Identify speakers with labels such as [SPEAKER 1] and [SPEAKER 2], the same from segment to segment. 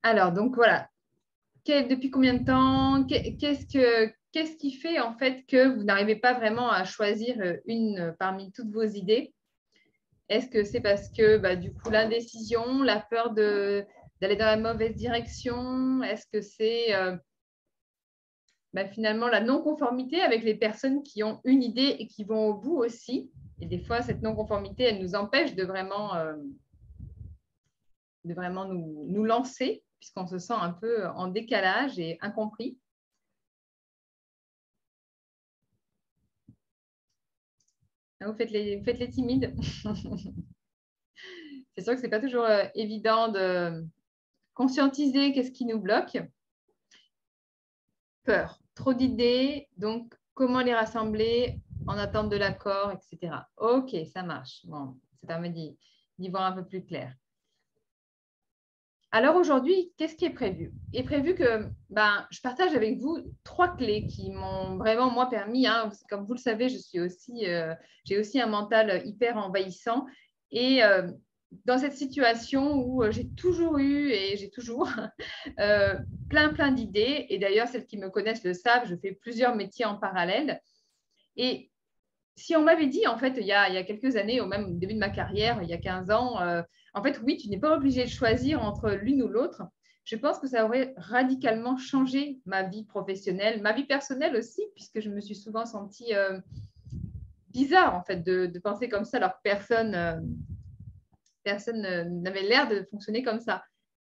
[SPEAKER 1] Alors, donc voilà. Depuis combien de temps? Qu'est-ce qui fait en fait que vous n'arrivez pas vraiment à choisir une parmi toutes vos idées? Est-ce que c'est parce que du coup l'indécision, la peur d'aller dans la mauvaise direction? Est-ce que c'est finalement la non-conformité avec les personnes qui ont une idée et qui vont au bout aussi? Et des fois, cette non-conformité, elle nous empêche de vraiment nous lancer, puisqu'on se sent un peu en décalage et incompris. Vous faites les timides. C'est sûr que ce n'est pas toujours évident de conscientiser qu'est-ce qui nous bloque. Peur, trop d'idées, donc comment les rassembler en attente de l'accord, etc. Ok, ça marche. Bon, ça permet d'y voir un peu plus clair. Alors aujourd'hui, qu'est-ce qui est prévu? Il est prévu que je partage avec vous 3 clés qui m'ont vraiment, moi, permis, comme vous le savez, j'ai aussi un mental hyper envahissant. Et dans cette situation où j'ai toujours eu et j'ai toujours plein d'idées, et d'ailleurs, celles qui me connaissent le savent, je fais plusieurs métiers en parallèle. Et si on m'avait dit, en fait, il y a quelques années, au même début de ma carrière, il y a 15 ans, en fait, oui, tu n'es pas obligé de choisir entre l'une ou l'autre. Je pense que ça aurait radicalement changé ma vie professionnelle, ma vie personnelle aussi, puisque je me suis souvent sentie bizarre, en fait, de penser comme ça, alors que personne n'avait l'air de fonctionner comme ça.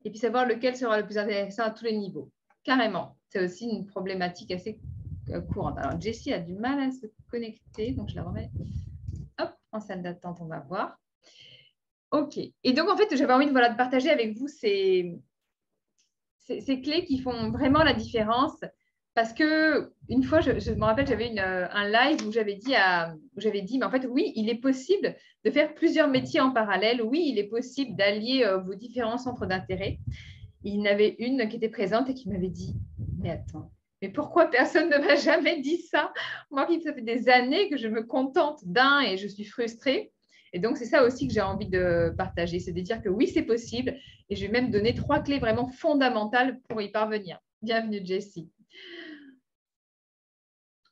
[SPEAKER 1] Et puis savoir lequel sera le plus intéressant à tous les niveaux. Carrément. C'est aussi une problématique assez courante. Alors, Jessie a du mal à se connecter, donc je la remets en salle d'attente, on va voir. Ok. Et donc, en fait, j'avais envie de partager avec vous ces clés qui font vraiment la différence. Parce que une fois, je me rappelle, j'avais un live où j'avais dit, mais en fait, oui, il est possible de faire plusieurs métiers en parallèle. Oui, il est possible d'allier vos différents centres d'intérêt. Il y en avait une qui était présente et qui m'avait dit, mais attends, mais pourquoi personne ne m'a jamais dit ça? Moi, ça fait des années que je me contente d'un et je suis frustrée. Et donc, c'est ça aussi que j'ai envie de partager, c'est de dire que oui, c'est possible. Et je vais même donner 3 clés vraiment fondamentales pour y parvenir. Bienvenue, Jessie.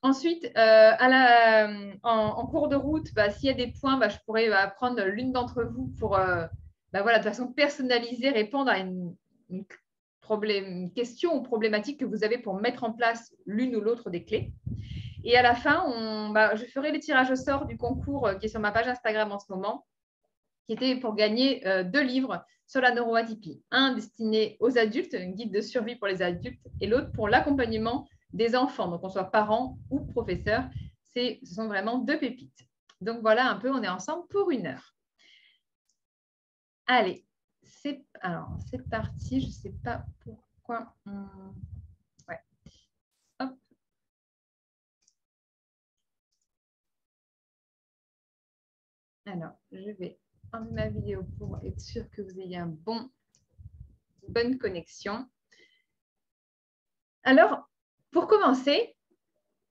[SPEAKER 1] Ensuite, en cours de route, s'il y a des points, je pourrais prendre l'une d'entre vous pour, de façon personnalisée, répondre à une question ou problématique que vous avez pour mettre en place l'une ou l'autre des clés. Et à la fin, je ferai les tirages au sort du concours qui est sur ma page Instagram en ce moment, qui était pour gagner 2 livres sur la neuroatypie. Un destiné aux adultes, un guide de survie pour les adultes, et l'autre pour l'accompagnement des enfants, donc qu'on soit parents ou professeurs. Ce sont vraiment 2 pépites. Donc voilà un peu, on est ensemble pour 1 heure. Allez, c'est parti. Je ne sais pas pourquoi. Ouais. Hop. Alors, je vais enlever ma vidéo pour être sûr que vous ayez une bonne connexion. Alors, pour commencer,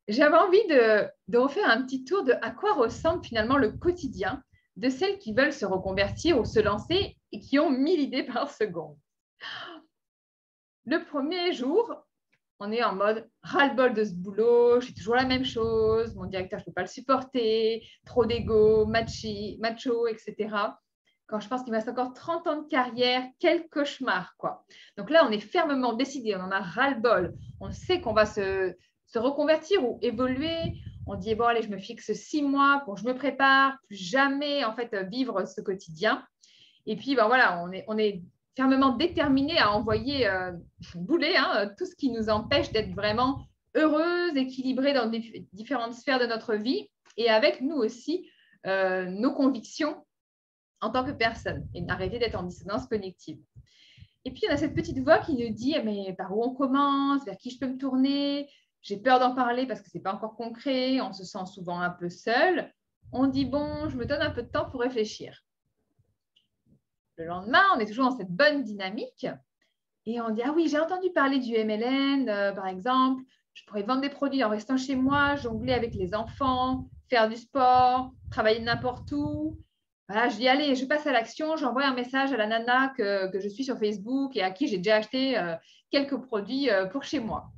[SPEAKER 1] j'avais envie de refaire un petit tour de à quoi ressemble finalement le quotidien de celles qui veulent se reconvertir ou se lancer et qui ont 1000 idées par seconde. Le premier jour, on est en mode ras-le-bol de ce boulot, je fais toujours la même chose, mon directeur, je ne peux pas le supporter, trop d'ego, macho, etc. Quand je pense qu'il me reste encore 30 ans de carrière, quel cauchemar, quoi. Donc là, on est fermement décidé, on en a ras-le-bol. On sait qu'on va se reconvertir ou évoluer. On dit, bon, allez, je me fixe 6 mois pour que je me prépare, plus jamais, en fait, vivre ce quotidien. Et puis, voilà, on est fermement déterminé à envoyer bouler tout ce qui nous empêche d'être vraiment heureuse, équilibrée dans différentes sphères de notre vie et avec nous aussi nos convictions en tant que personne et arrêter d'être en dissonance cognitive. Et puis, on a cette petite voix qui nous dit, mais par où on commence? Vers qui je peux me tourner? J'ai peur d'en parler parce que ce n'est pas encore concret. On se sent souvent un peu seul. On dit, bon, je me donne un peu de temps pour réfléchir. Le lendemain, on est toujours dans cette bonne dynamique et on dit, ah oui, j'ai entendu parler du MLM, par exemple. Je pourrais vendre des produits en restant chez moi, jongler avec les enfants, faire du sport, travailler n'importe où. Voilà, je dis, allez, je passe à l'action, j'envoie un message à la nana que je suis sur Facebook et à qui j'ai déjà acheté quelques produits pour chez moi.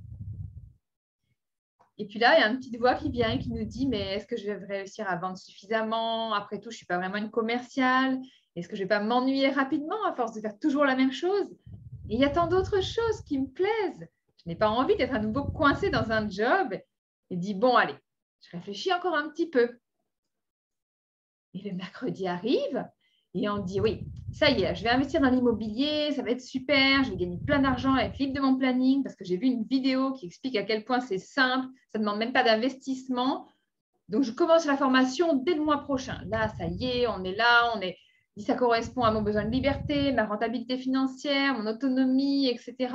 [SPEAKER 1] Et puis là, il y a une petite voix qui vient et qui nous dit, mais est-ce que je vais réussir à vendre suffisamment? Après tout, je ne suis pas vraiment une commerciale. Est-ce que je ne vais pas m'ennuyer rapidement à force de faire toujours la même chose? Et il y a tant d'autres choses qui me plaisent. Je n'ai pas envie d'être à nouveau coincée dans un job. Et dit, bon, allez, je réfléchis encore un petit peu. Et le mercredi arrive et on dit, oui, ça y est, je vais investir dans l'immobilier, ça va être super, je vais gagner plein d'argent, être libre de mon planning parce que j'ai vu une vidéo qui explique à quel point c'est simple, ça ne demande même pas d'investissement. Donc, je commence la formation dès le mois prochain. Là, ça y est, on est là, ça correspond à mon besoin de liberté, ma rentabilité financière, mon autonomie, etc.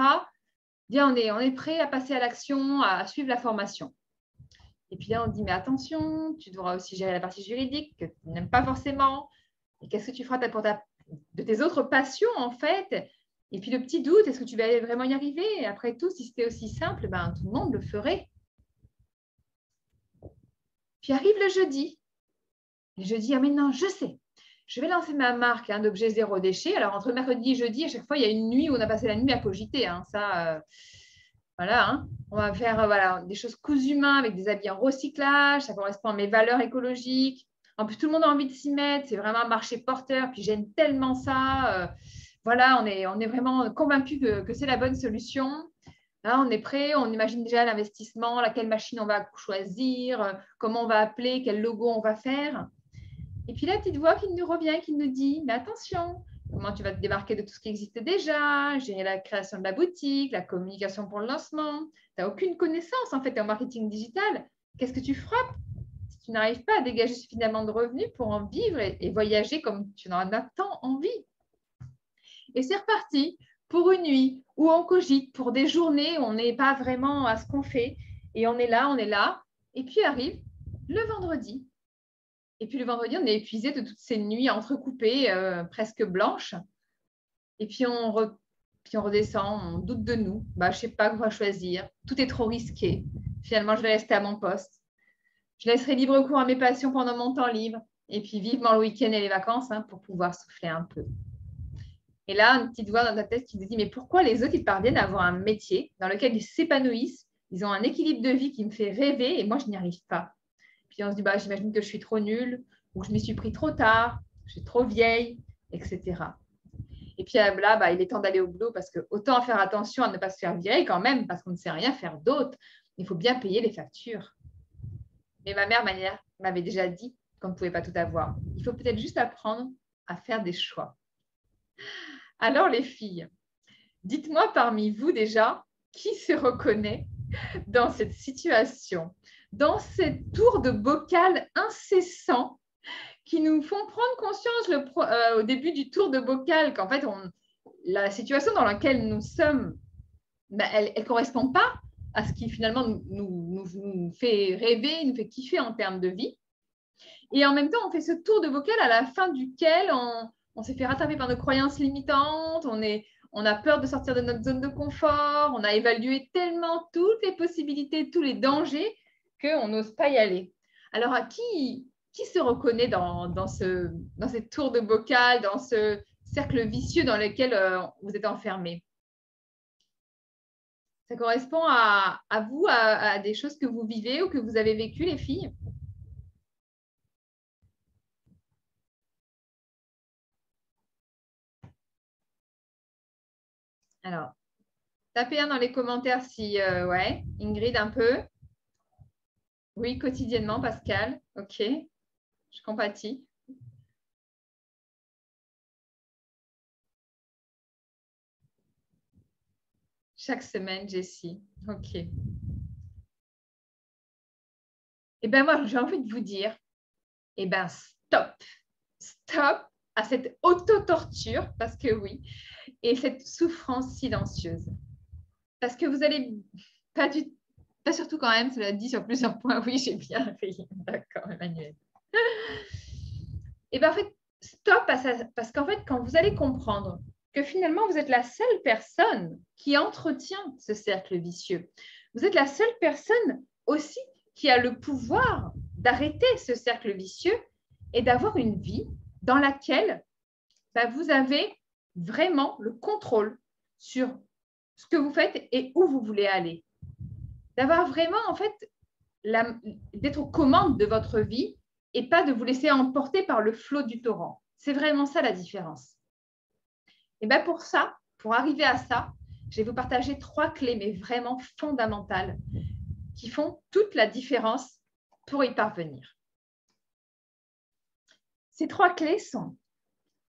[SPEAKER 1] Bien, on est prêt à passer à l'action, à suivre la formation. Et puis là, on dit, mais attention, tu devras aussi gérer la partie juridique que tu n'aimes pas forcément. Et qu'est-ce que tu feras de tes autres passions, en fait? Et puis le petit doute, est-ce que tu vas vraiment y arriver? Et après tout, si c'était aussi simple, ben, tout le monde le ferait. Puis arrive le jeudi. Et je dis, ah mais non, je sais. Je vais lancer ma marque d'objets zéro déchet. Alors, entre mercredi et jeudi, à chaque fois, il y a une nuit où on a passé la nuit à cogiter. Voilà, hein. On va faire des choses cousues main avec des habits en recyclage. Ça correspond à mes valeurs écologiques. En plus, tout le monde a envie de s'y mettre. C'est vraiment un marché porteur. Puis, j'aime tellement ça. Voilà, on est vraiment convaincus que c'est la bonne solution. Là, on est prêt, on imagine déjà l'investissement, laquelle machine on va choisir, comment on va appeler, quel logo on va faire. Et puis la petite voix qui nous revient, qui nous dit, mais attention, comment tu vas te démarquer de tout ce qui existe déjà, gérer la création de la boutique, la communication pour le lancement. Tu n'as aucune connaissance en fait en marketing digital. Qu'est-ce que tu feras si tu n'arrives pas à dégager suffisamment de revenus pour en vivre et voyager comme tu en as tant envie? Et c'est reparti pour une nuit où on cogite, pour des journées où on n'est pas vraiment à ce qu'on fait. Et on est là. Et puis arrive le vendredi. Et puis le vendredi, on est épuisé de toutes ces nuits entrecoupées, presque blanches. Et puis on redescend, on doute de nous. Je ne sais pas quoi choisir. Tout est trop risqué. Finalement, je vais rester à mon poste. Je laisserai libre cours à mes passions pendant mon temps libre. Et puis vivement le week-end et les vacances pour pouvoir souffler un peu. Et là, une petite voix dans ta tête qui te dit, mais pourquoi les autres, ils parviennent à avoir un métier dans lequel ils s'épanouissent, ils ont un équilibre de vie qui me fait rêver et moi, je n'y arrive pas. Puis on se dit, j'imagine que je suis trop nulle ou que je m'y suis pris trop tard, je suis trop vieille, etc. Et puis là, il est temps d'aller au boulot parce que autant faire attention à ne pas se faire virer quand même parce qu'on ne sait rien faire d'autre. Il faut bien payer les factures. Mais ma mère m'avait déjà dit qu'on ne pouvait pas tout avoir. Il faut peut-être juste apprendre à faire des choix. Alors les filles, dites-moi parmi vous déjà qui se reconnaît dans cette situation, dans cette tour de bocal incessant qui nous font prendre conscience au début du tour de bocal qu'en fait, la situation dans laquelle nous sommes, elle ne correspond pas à ce qui finalement nous fait rêver, nous fait kiffer en termes de vie. Et en même temps, on fait ce tour de bocal à la fin duquel on s'est fait rattraper par nos croyances limitantes, on a peur de sortir de notre zone de confort, on a évalué tellement toutes les possibilités, tous les dangers qu'on n'ose pas y aller. Alors, à qui se reconnaît dans cette tour de bocal, dans ce cercle vicieux dans lequel vous êtes enfermés? Ça correspond à vous, à des choses que vous vivez ou que vous avez vécues, les filles? Alors, tapez un dans les commentaires si, ouais, Ingrid, un peu. Oui, quotidiennement, Pascal. Ok, je compatis. Chaque semaine, Jessie. Ok. Eh bien, moi, j'ai envie de vous dire, eh bien, stop. Stop à cette auto-torture, parce que oui, et cette souffrance silencieuse. Parce que vous allez pas surtout quand même, cela dit sur plusieurs points. Oui, j'ai bien ri. D'accord, Emmanuel. Et bien, en fait, stop à ça, parce qu'en fait, quand vous allez comprendre que finalement, vous êtes la seule personne qui entretient ce cercle vicieux, vous êtes la seule personne aussi qui a le pouvoir d'arrêter ce cercle vicieux et d'avoir une vie dans laquelle vous avez vraiment le contrôle sur ce que vous faites et où vous voulez aller. D'avoir vraiment, en fait, d'être aux commandes de votre vie et pas de vous laisser emporter par le flot du torrent. C'est vraiment ça la différence. Et bien pour ça, pour arriver à ça, je vais vous partager 3 clés, mais vraiment fondamentales, qui font toute la différence pour y parvenir. Ces 3 clés sont,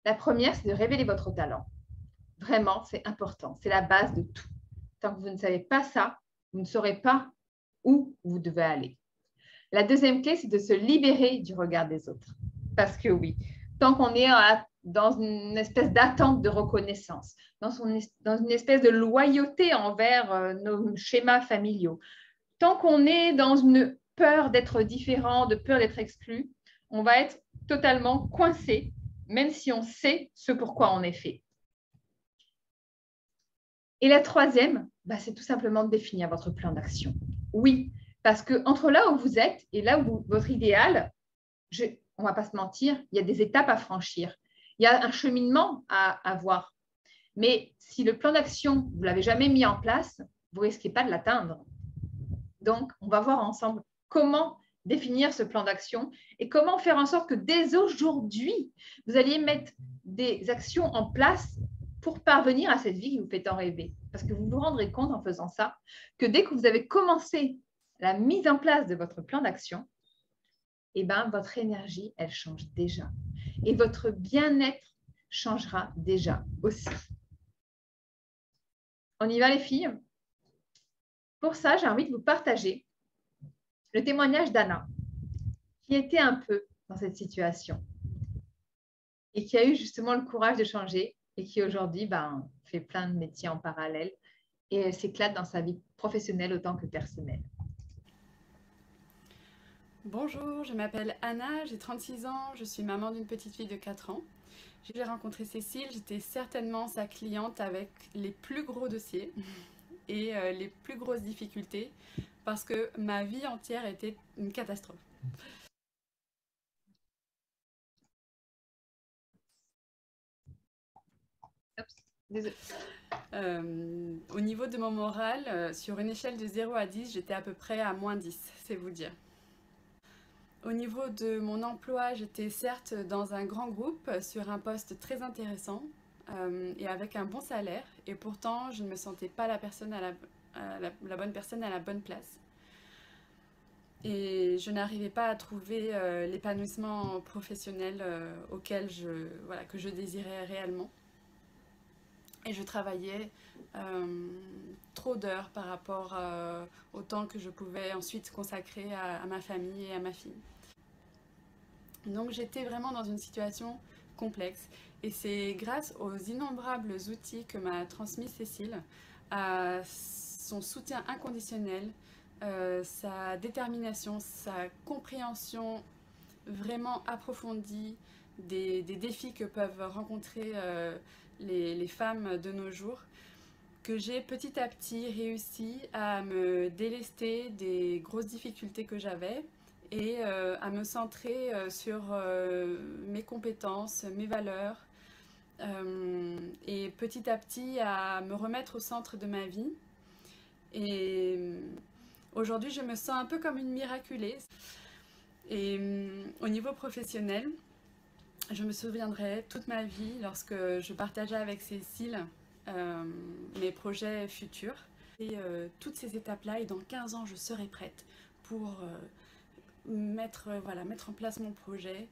[SPEAKER 1] la première, c'est de révéler votre talent. Vraiment, c'est important, c'est la base de tout. Tant que vous ne savez pas ça, vous ne saurez pas où vous devez aller. La deuxième clé, c'est de se libérer du regard des autres. Parce que oui, tant qu'on est dans une espèce d'attente de reconnaissance, dans une espèce de loyauté envers nos schémas familiaux, tant qu'on est dans une peur d'être différent, de peur d'être exclu, on va être totalement coincé, même si on sait ce pourquoi on est fait. Et la troisième, c'est tout simplement de définir votre plan d'action. Oui, parce qu'entre là où vous êtes et là où votre idéal, on ne va pas se mentir, il y a des étapes à franchir. Il y a un cheminement à avoir. Mais si le plan d'action, vous ne l'avez jamais mis en place, vous ne risquez pas de l'atteindre. Donc, on va voir ensemble comment définir ce plan d'action et comment faire en sorte que dès aujourd'hui, vous alliez mettre des actions en place pour parvenir à cette vie qui vous fait tant rêver. Parce que vous vous rendrez compte en faisant ça que dès que vous avez commencé la mise en place de votre plan d'action, votre énergie, elle change déjà. Et votre bien-être changera déjà aussi. On y va les filles? Pour ça, j'ai envie de vous partager le témoignage d'Anna, qui était un peu dans cette situation et qui a eu justement le courage de changer et qui aujourd'hui fait plein de métiers en parallèle et s'éclate dans sa vie professionnelle autant que personnelle.
[SPEAKER 2] Bonjour, je m'appelle Anna, j'ai 36 ans, je suis maman d'une petite fille de 4 ans. J'ai rencontré Cécile, j'étais certainement sa cliente avec les plus gros dossiers et les plus grosses difficultés parce que ma vie entière était une catastrophe. Au niveau de mon moral, sur une échelle de 0 à 10, j'étais à peu près à moins 10, c'est vous dire. Au niveau de mon emploi, j'étais certes dans un grand groupe sur un poste très intéressant et avec un bon salaire, et pourtant je ne me sentais pas la bonne personne à la bonne place. Et je n'arrivais pas à trouver l'épanouissement professionnel que je désirais réellement. Et je travaillais trop d'heures par rapport au temps que je pouvais ensuite consacrer à ma famille et à ma fille. Donc j'étais vraiment dans une situation complexe. Et c'est grâce aux innombrables outils que m'a transmis Cécile, à son soutien inconditionnel, sa détermination, sa compréhension vraiment approfondie des défis que peuvent rencontrer les femmes de nos jours, que j'ai petit à petit réussi à me délester des grosses difficultés que j'avais et à me centrer sur mes compétences, mes valeurs, et petit à petit à me remettre au centre de ma vie. Et aujourd'hui, je me sens un peu comme une miraculée. Et au niveau professionnel, je me souviendrai toute ma vie lorsque je partageais avec Cécile mes projets futurs. Et toutes ces étapes-là, et dans 15 ans, je serai prête pour mettre en place mon projet.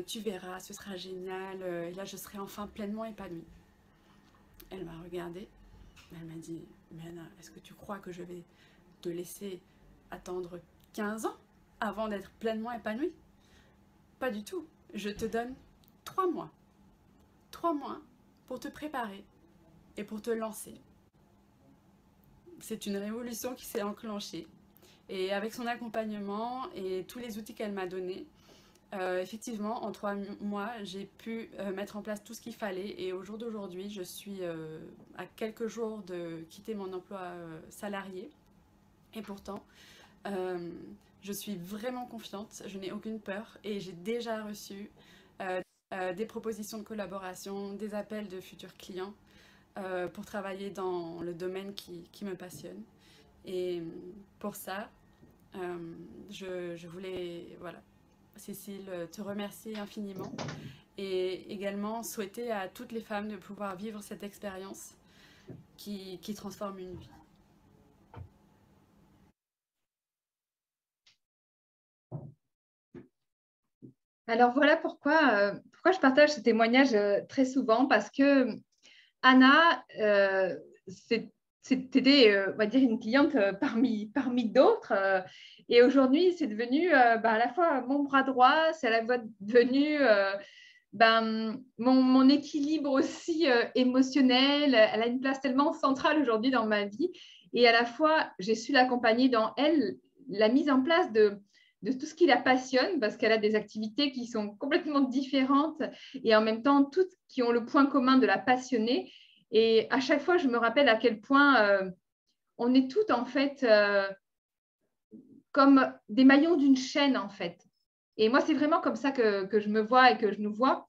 [SPEAKER 2] Tu verras, ce sera génial. Et là, je serai enfin pleinement épanouie. Elle m'a regardée. Elle m'a dit, mais Anna, est-ce que tu crois que je vais te laisser attendre 15 ans avant d'être pleinement épanouie? Pas du tout. Je te donne 3 mois. 3 mois pour te préparer et pour te lancer. C'est une révolution qui s'est enclenchée. Et avec son accompagnement et tous les outils qu'elle m'a donnés, effectivement, en 3 mois, j'ai pu mettre en place tout ce qu'il fallait. Et au jour d'aujourd'hui, je suis à quelques jours de quitter mon emploi salarié. Et pourtant, je suis vraiment confiante, je n'ai aucune peur et j'ai déjà reçu des propositions de collaboration, des appels de futurs clients pour travailler dans le domaine qui me passionne. Et pour ça, je voulais, voilà, Cécile, te remercier infiniment et également souhaiter à toutes les femmes de pouvoir vivre cette expérience qui transforme une vie.
[SPEAKER 1] Alors voilà pourquoi je partage ce témoignage très souvent, parce que Anna, c'était, on va dire, une cliente parmi d'autres. Et aujourd'hui, c'est devenu à la fois mon bras droit, c'est à la fois devenu mon équilibre aussi émotionnel. Elle a une place tellement centrale aujourd'hui dans ma vie. Et à la fois, j'ai su l'accompagner dans elle, la mise en place de tout ce qui la passionne, parce qu'elle a des activités qui sont complètement différentes et en même temps toutes qui ont le point commun de la passionner. Et à chaque fois, je me rappelle à quel point on est toutes en fait comme des maillons d'une chaîne en fait. Et moi, c'est vraiment comme ça que je me vois et que je nous vois.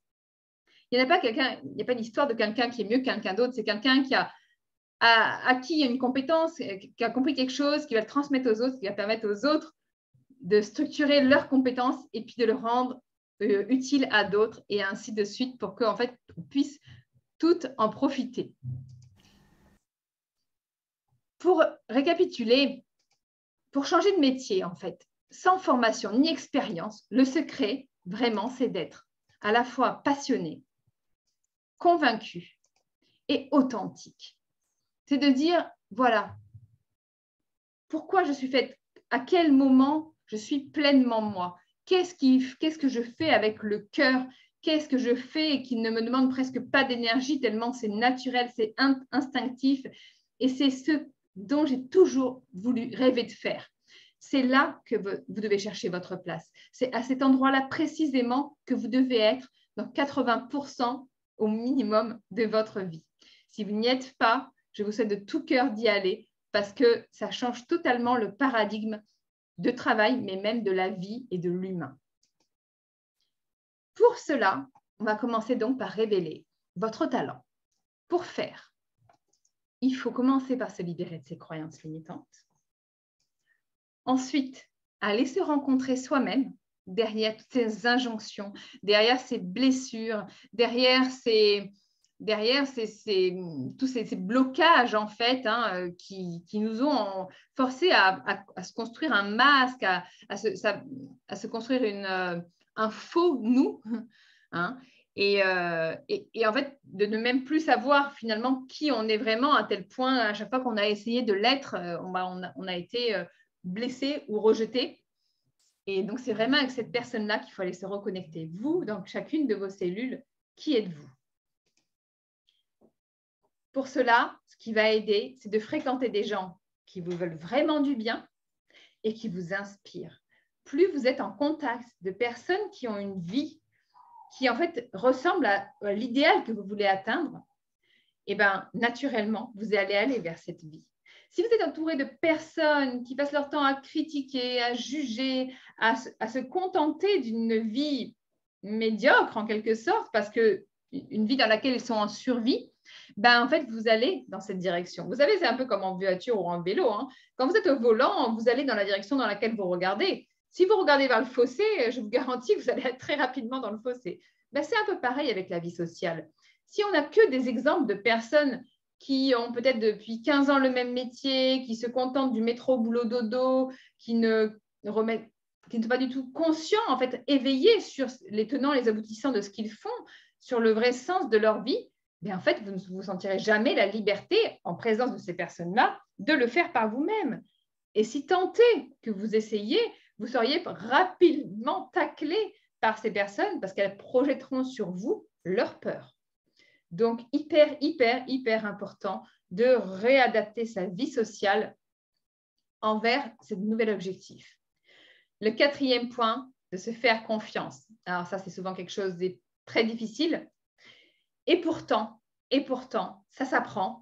[SPEAKER 1] Il n'y a pas quelqu'un, il n'y a pas d'histoire de quelqu'un qui est mieux que quelqu'un d'autre. C'est quelqu'un qui a acquis une compétence, qui a compris quelque chose, qui va le transmettre aux autres, qui va permettre aux autres de structurer leurs compétences et puis de le rendre utile à d'autres et ainsi de suite pour qu'en fait, on puisse toutes en profiter. Pour récapituler, pour changer de métier, en fait, sans formation ni expérience, le secret, vraiment, c'est d'être à la fois passionné, convaincu et authentique. C'est de dire, voilà, pourquoi je suis faite, à quel moment je suis pleinement moi. Qu'est-ce que je fais avec le cœur? Qu'est-ce que je fais et qui ne me demande presque pas d'énergie tellement c'est naturel, c'est instinctif. Et c'est ce dont j'ai toujours voulu rêver de faire. C'est là que vous devez chercher votre place. C'est à cet endroit-là précisément que vous devez être dans 80% au minimum de votre vie. Si vous n'y êtes pas, je vous souhaite de tout cœur d'y aller parce que ça change totalement le paradigme de travail, mais même de la vie et de l'humain. Pour cela, on va commencer donc par révéler votre talent. Pour faire, il faut commencer par se libérer de ses croyances limitantes. Ensuite, aller se rencontrer soi-même derrière toutes ces injonctions, derrière ces blessures, derrière tous ces blocages en fait qui nous ont forcés à se construire un masque, à se construire un faux nous. Hein, et en fait, de ne même plus savoir finalement qui on est vraiment, à tel point, à chaque fois qu'on a essayé de l'être, on a été blessé ou rejeté. Et donc, c'est vraiment avec cette personne-là qu'il faut aller se reconnecter. Vous, dans chacune de vos cellules, qui êtes-vous? Pour cela, ce qui va aider, c'est de fréquenter des gens qui vous veulent vraiment du bien et qui vous inspirent. Plus vous êtes en contact de personnes qui ont une vie qui, en fait, ressemble à l'idéal que vous voulez atteindre, et bien, naturellement, vous allez aller vers cette vie. Si vous êtes entouré de personnes qui passent leur temps à critiquer, à juger, à se contenter d'une vie médiocre en quelque sorte, parce qu'une vie dans laquelle ils sont en survie, ben en fait, vous allez dans cette direction. Vous savez, c'est un peu comme en voiture ou en vélo. Hein. Quand vous êtes au volant, vous allez dans la direction dans laquelle vous regardez. Si vous regardez vers le fossé, je vous garantis que vous allez être très rapidement dans le fossé. Ben, c'est un peu pareil avec la vie sociale. Si on n'a que des exemples de personnes qui ont peut-être depuis 15 ans le même métier, qui se contentent du métro, boulot, dodo, qui ne sont pas du tout conscients, en fait, éveillés sur les tenants, les aboutissants de ce qu'ils font, sur le vrai sens de leur vie, mais en fait, vous ne vous sentirez jamais la liberté, en présence de ces personnes-là, de le faire par vous-même. Et si tant est que vous essayez, vous seriez rapidement taclé par ces personnes parce qu'elles projetteront sur vous leur peur. Donc, hyper important de réadapter sa vie sociale envers ce nouvel objectif. Le 4e point, de se faire confiance. Alors ça, c'est souvent quelque chose de très difficile. Et pourtant, ça s'apprend.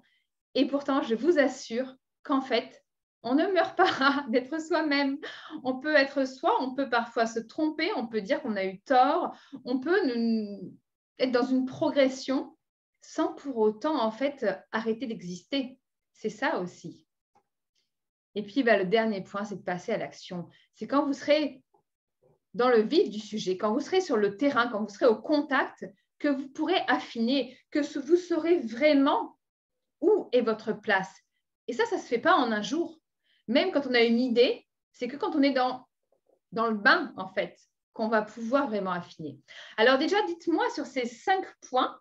[SPEAKER 1] Et pourtant, je vous assure qu'en fait, on ne meurt pas d'être soi-même. On peut être soi, on peut parfois se tromper, on peut dire qu'on a eu tort, on peut être dans une progression sans pour autant, en fait, arrêter d'exister. C'est ça aussi. Et puis, le dernier point, c'est de passer à l'action. C'est quand vous serez dans le vif du sujet, quand vous serez sur le terrain, quand vous serez au contact, que vous pourrez affiner, que vous saurez vraiment où est votre place. Et ça ne se fait pas en un jour. Même quand on a une idée, c'est que quand on est dans le bain, en fait, qu'on va pouvoir vraiment affiner. Alors déjà, dites-moi sur ces 5 points,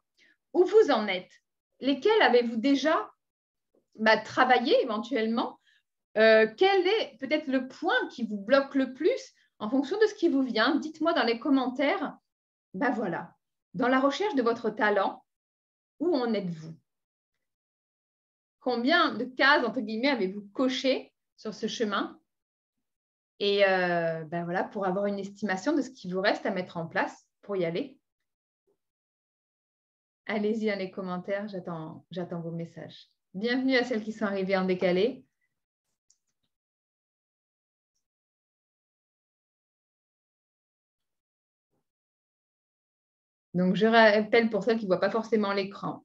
[SPEAKER 1] où vous en êtes. Lesquels avez-vous déjà travaillé éventuellement? Quel est peut-être le point qui vous bloque le plus en fonction de ce qui vous vient? Dites-moi dans les commentaires. Voilà, dans la recherche de votre talent, où en êtes-vous? Combien de cases, entre guillemets, avez-vous coché sur ce chemin? Et voilà, pour avoir une estimation de ce qui vous reste à mettre en place pour y aller. Allez-y dans les commentaires, j'attends vos messages. Bienvenue à celles qui sont arrivées en décalé. Donc, je rappelle pour celles qui ne voient pas forcément l'écran.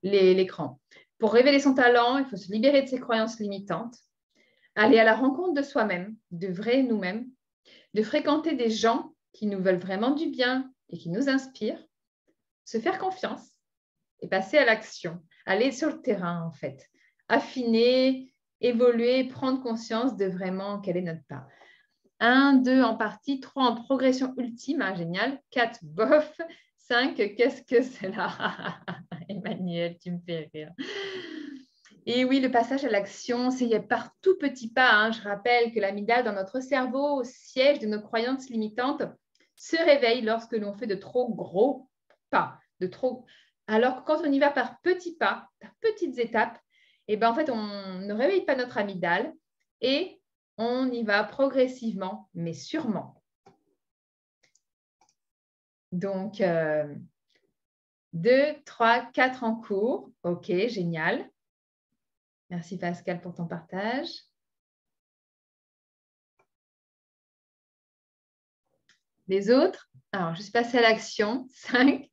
[SPEAKER 1] Pour révéler son talent, il faut se libérer de ses croyances limitantes, aller à la rencontre de soi-même, de vrai nous-mêmes, de fréquenter des gens qui nous veulent vraiment du bien et qui nous inspirent, se faire confiance et passer à l'action, aller sur le terrain en fait, affiner, évoluer, prendre conscience de vraiment quelle est notre part. 1, 2 en partie, 3 en progression ultime, génial, 4 bof, 5 qu'est-ce que c'est là? Emmanuel, tu me fais rire. Et oui, le passage à l'action, c'est par tout petit pas. Je rappelle que l'amygdale dans notre cerveau, siège de nos croyances limitantes, se réveille lorsque l'on fait de trop gros pas, Alors que quand on y va par petits pas, par petites étapes, en fait, on ne réveille pas notre amygdale et on y va progressivement, mais sûrement. Donc, 2, 3, 4 en cours. OK, génial. Merci Pascal pour ton partage. Les autres? Alors, je suis passée à l'action. 5.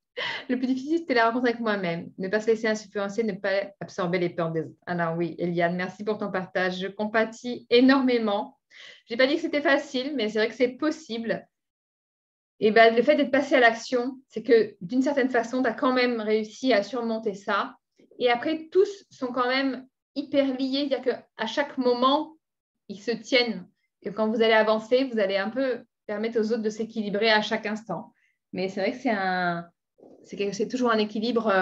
[SPEAKER 1] Le plus difficile, c'était la rencontre avec moi-même. Ne pas se laisser influencer, ne pas absorber les peurs des autres. Alors oui, Eliane, merci pour ton partage. Je compatis énormément. Je n'ai pas dit que c'était facile, mais c'est vrai que c'est possible. Et le fait d'être passé à l'action, c'est que d'une certaine façon, tu as quand même réussi à surmonter ça. Et après, tous sont quand même hyper liés. C'est-à-dire qu'à chaque moment, ils se tiennent. Et quand vous allez avancer, vous allez un peu permettre aux autres de s'équilibrer à chaque instant. Mais c'est vrai que c'est toujours un équilibre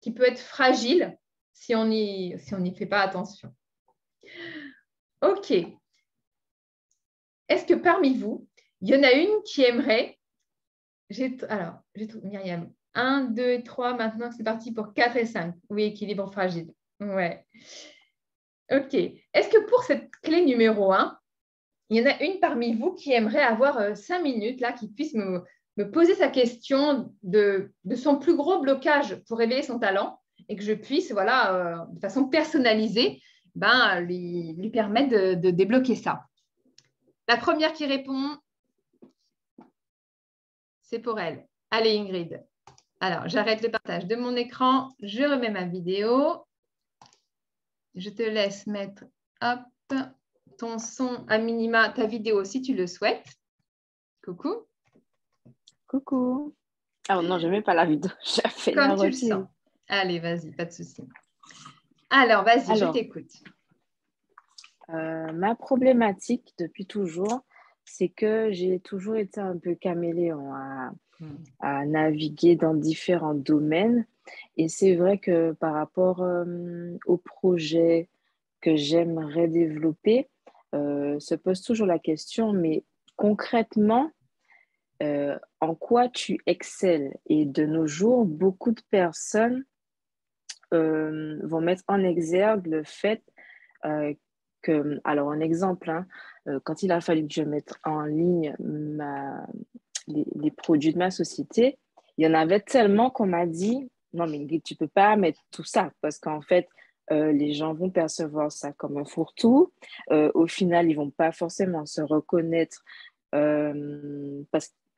[SPEAKER 1] qui peut être fragile si on n'y fait pas attention. OK. Est-ce que parmi vous, il y en a une qui aimerait... Alors, Myriam, 1, 2 et 3, maintenant c'est parti pour 4 et 5. Oui, équilibre fragile. Ouais. OK. Est-ce que pour cette clé numéro 1, il y en a une parmi vous qui aimerait avoir 5 minutes, là, qui puisse me poser sa question de son plus gros blocage pour révéler son talent et que je puisse, voilà, de façon personnalisée, lui permettre de débloquer ça. La première qui répond, c'est pour elle. Allez, Ingrid. Alors, j'arrête le partage de mon écran. Je remets ma vidéo. Je te laisse mettre, hop, ton son à minima, ta vidéo si tu le souhaites. Coucou.
[SPEAKER 3] Coucou. Ah non, je ne mets pas la vidéo. J'ai fait la
[SPEAKER 1] Comme tu le
[SPEAKER 3] reprise.
[SPEAKER 1] sens. Allez, vas-y, pas de souci. Alors, vas-y, je t'écoute.
[SPEAKER 3] Ma problématique depuis toujours, c'est que j'ai toujours été un peu caméléon à naviguer dans différents domaines. Et c'est vrai que par rapport au projet que j'aimerais développer, se pose toujours la question, mais concrètement, en quoi tu excelles? Et de nos jours, beaucoup de personnes vont mettre en exergue le fait que, alors un exemple, quand il a fallu que je mette en ligne les produits de ma société, il y en avait tellement qu'on m'a dit, non mais Ingrid, tu peux pas mettre tout ça parce qu'en fait, les gens vont percevoir ça comme un fourre-tout. Au final, ils vont pas forcément se reconnaître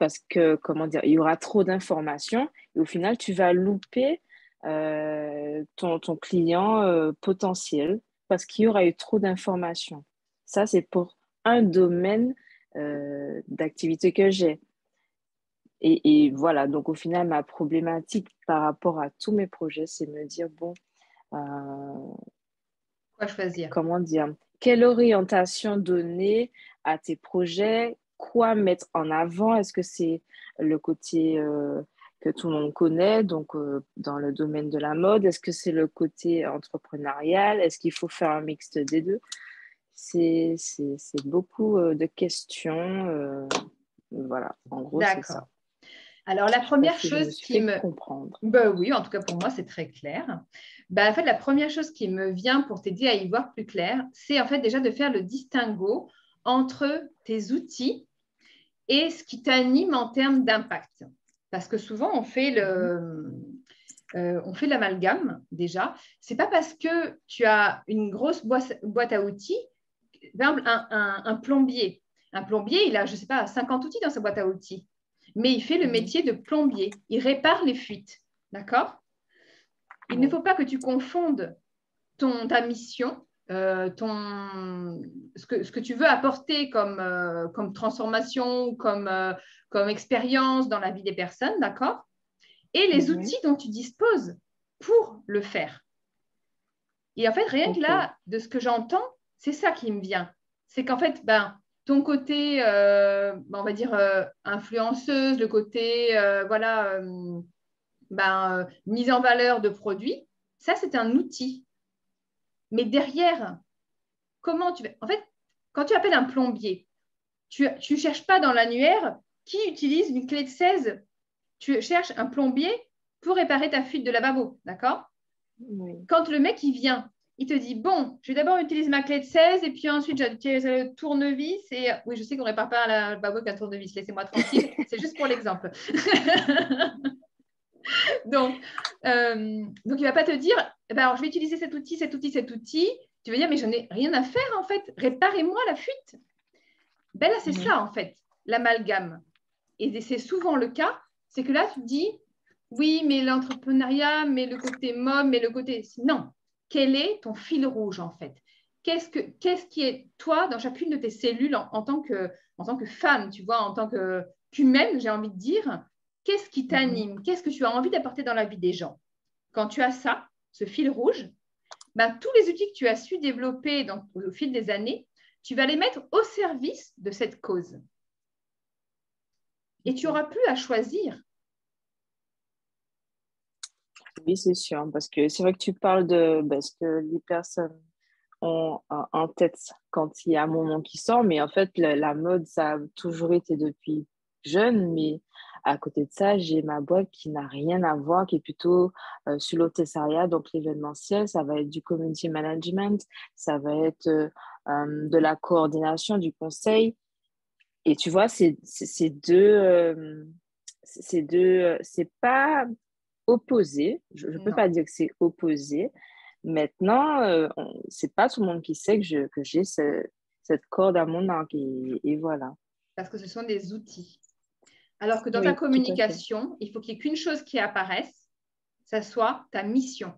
[SPEAKER 3] parce que, comment dire, il y aura trop d'informations et au final, tu vas louper ton client potentiel parce qu'il y aura eu trop d'informations. Ça, c'est pour un domaine d'activité que j'ai. Et voilà, donc au final, ma problématique par rapport à tous mes projets, c'est me dire, bon,
[SPEAKER 1] Quoi choisir?
[SPEAKER 3] comment dire, quelle orientation donner à tes projets, quoi mettre en avant? Est-ce que c'est le côté que tout le monde connaît, donc dans le domaine de la mode? Est-ce que c'est le côté entrepreneurial? Est-ce qu'il faut faire un mixte des deux? C'est beaucoup de questions. Voilà, en gros, c'est ça.
[SPEAKER 1] D'accord. Alors, la
[SPEAKER 3] Je sais pas
[SPEAKER 1] première
[SPEAKER 3] si je me
[SPEAKER 1] chose
[SPEAKER 3] suis
[SPEAKER 1] qui
[SPEAKER 3] fait
[SPEAKER 1] me...
[SPEAKER 3] comprendre.
[SPEAKER 1] Ben oui, en tout cas pour moi, c'est très clair. Ben, en fait, la première chose qui me vient pour t'aider à y voir plus clair, c'est en fait déjà de faire le distinguo entre tes outils et ce qui t'anime en termes d'impact. Parce que souvent, on fait l'amalgame déjà. C'est pas parce que tu as une grosse boîte à outils, par exemple, un plombier. Un plombier, il a, je sais pas, 50 outils dans sa boîte à outils. Mais il fait le métier de plombier. Il répare les fuites. D'accord? Il ne faut pas que tu confondes ta mission, ce que tu veux apporter comme transformation, comme expérience dans la vie des personnes, d'accord? Et les outils dont tu disposes pour le faire. Et en fait, rien que là, de ce que j'entends, c'est ça qui me vient. C'est qu'en fait, ton côté, on va dire, influenceuse, le côté, voilà, mise en valeur de produits, ça, c'est un outil. Mais derrière, comment tu vas... En fait, quand tu appelles un plombier, tu ne cherches pas dans l'annuaire qui utilise une clé de 16. Tu cherches un plombier pour réparer ta fuite de lavabo, d'accord?
[SPEAKER 3] Oui.
[SPEAKER 1] Quand le mec, il vient, il te dit, bon, je vais d'abord utiliser ma clé de 16 et puis ensuite, j'utilise le tournevis. Et oui, je sais qu'on ne répare pas la lavabo avec un tournevis. Laissez-moi tranquille. C'est juste pour l'exemple. Donc, il ne va pas te dire, alors, je vais utiliser cet outil, cet outil, cet outil. Tu vas dire, mais je n'ai rien à faire, en fait. Réparez-moi la fuite. Ben là, c'est ça, en fait, l'amalgame. Et c'est souvent le cas. C'est que là, tu te dis, oui, mais l'entrepreneuriat, mais le côté mode, mais le côté... Non. Quel est ton fil rouge, en fait? Qu'est-ce qui est, toi, dans chacune de tes cellules, en tant que femme, tu vois, en tant qu'humaine, j'ai envie de dire, qu'est-ce qui t'anime? Qu'est-ce que tu as envie d'apporter dans la vie des gens? Quand tu as ça, ce fil rouge, tous les outils que tu as su développer au fil des années, tu vas les mettre au service de cette cause. Et tu n'auras plus à choisir.
[SPEAKER 3] Oui, c'est sûr, parce que c'est vrai que tu parles de ce que les personnes ont en tête quand il y a un moment qui sort, mais en fait, la mode, ça a toujours été depuis jeune, mais à côté de ça, j'ai ma boîte qui n'a rien à voir, qui est plutôt sur l'hôtessariat, donc l'événementiel, ça va être du community management, ça va être de la coordination, du conseil. Et tu vois, c'est pas opposé. Je ne peux pas dire que c'est opposé. Maintenant, c'est pas tout le monde qui sait que j'ai cette corde à mon arc et voilà.
[SPEAKER 1] Parce que ce sont des outils. Alors que dans ta
[SPEAKER 3] Oui, tout à fait.
[SPEAKER 1] communication, il faut qu'il n'y ait qu'une chose qui apparaisse, ça soit ta mission.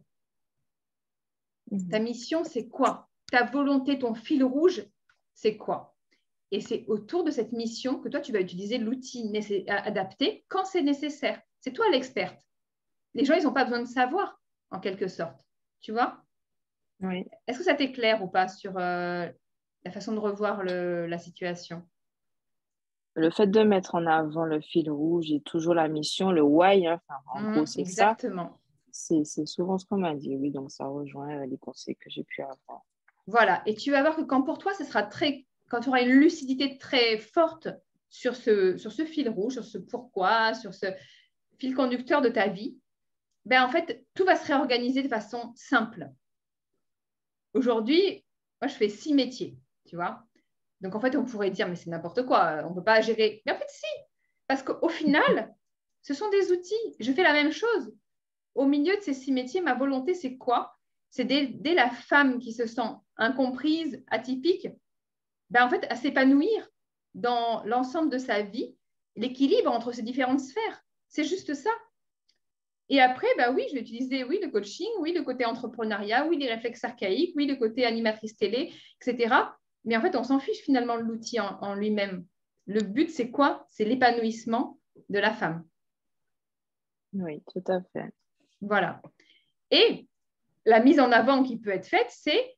[SPEAKER 1] Ta mission, c'est quoi? Ta volonté, ton fil rouge, c'est quoi? Et c'est autour de cette mission que toi, tu vas utiliser l'outil adapté quand c'est nécessaire. C'est toi l'experte. Les gens, ils n'ont pas besoin de savoir, en quelque sorte. Tu vois?
[SPEAKER 3] Oui.
[SPEAKER 1] Est-ce que ça t'est clair ou pas sur la façon de revoir la situation?
[SPEAKER 3] Le fait de mettre en avant le fil rouge et toujours la mission, le why, hein, en gros, c'est ça.
[SPEAKER 1] Exactement.
[SPEAKER 3] C'est souvent ce qu'on m'a dit, oui, donc ça rejoint les conseils que j'ai pu avoir.
[SPEAKER 1] Voilà, et tu vas voir que quand pour toi, quand tu auras une lucidité très forte sur ce fil rouge, sur ce pourquoi, sur ce fil conducteur de ta vie, en fait, tout va se réorganiser de façon simple. Aujourd'hui, moi, je fais 6 métiers, tu vois. Donc, en fait, on pourrait dire, mais c'est n'importe quoi, on ne peut pas gérer. Mais en fait, si, parce qu'au final, ce sont des outils. Je fais la même chose. Au milieu de ces 6 métiers, ma volonté, c'est quoi? C'est d'aider la femme qui se sent incomprise, atypique, en fait, à s'épanouir dans l'ensemble de sa vie l'équilibre entre ces différentes sphères. C'est juste ça. Et après, bah oui, je vais utiliser le coaching, oui, le côté entrepreneuriat, oui, les réflexes archaïques, oui, le côté animatrice télé, etc. Mais en fait, on s'en fiche finalement de l'outil en lui-même. Le but, c'est quoi? C'est l'épanouissement de la femme.
[SPEAKER 3] Oui, tout à fait.
[SPEAKER 1] Voilà. Et la mise en avant qui peut être faite, c'est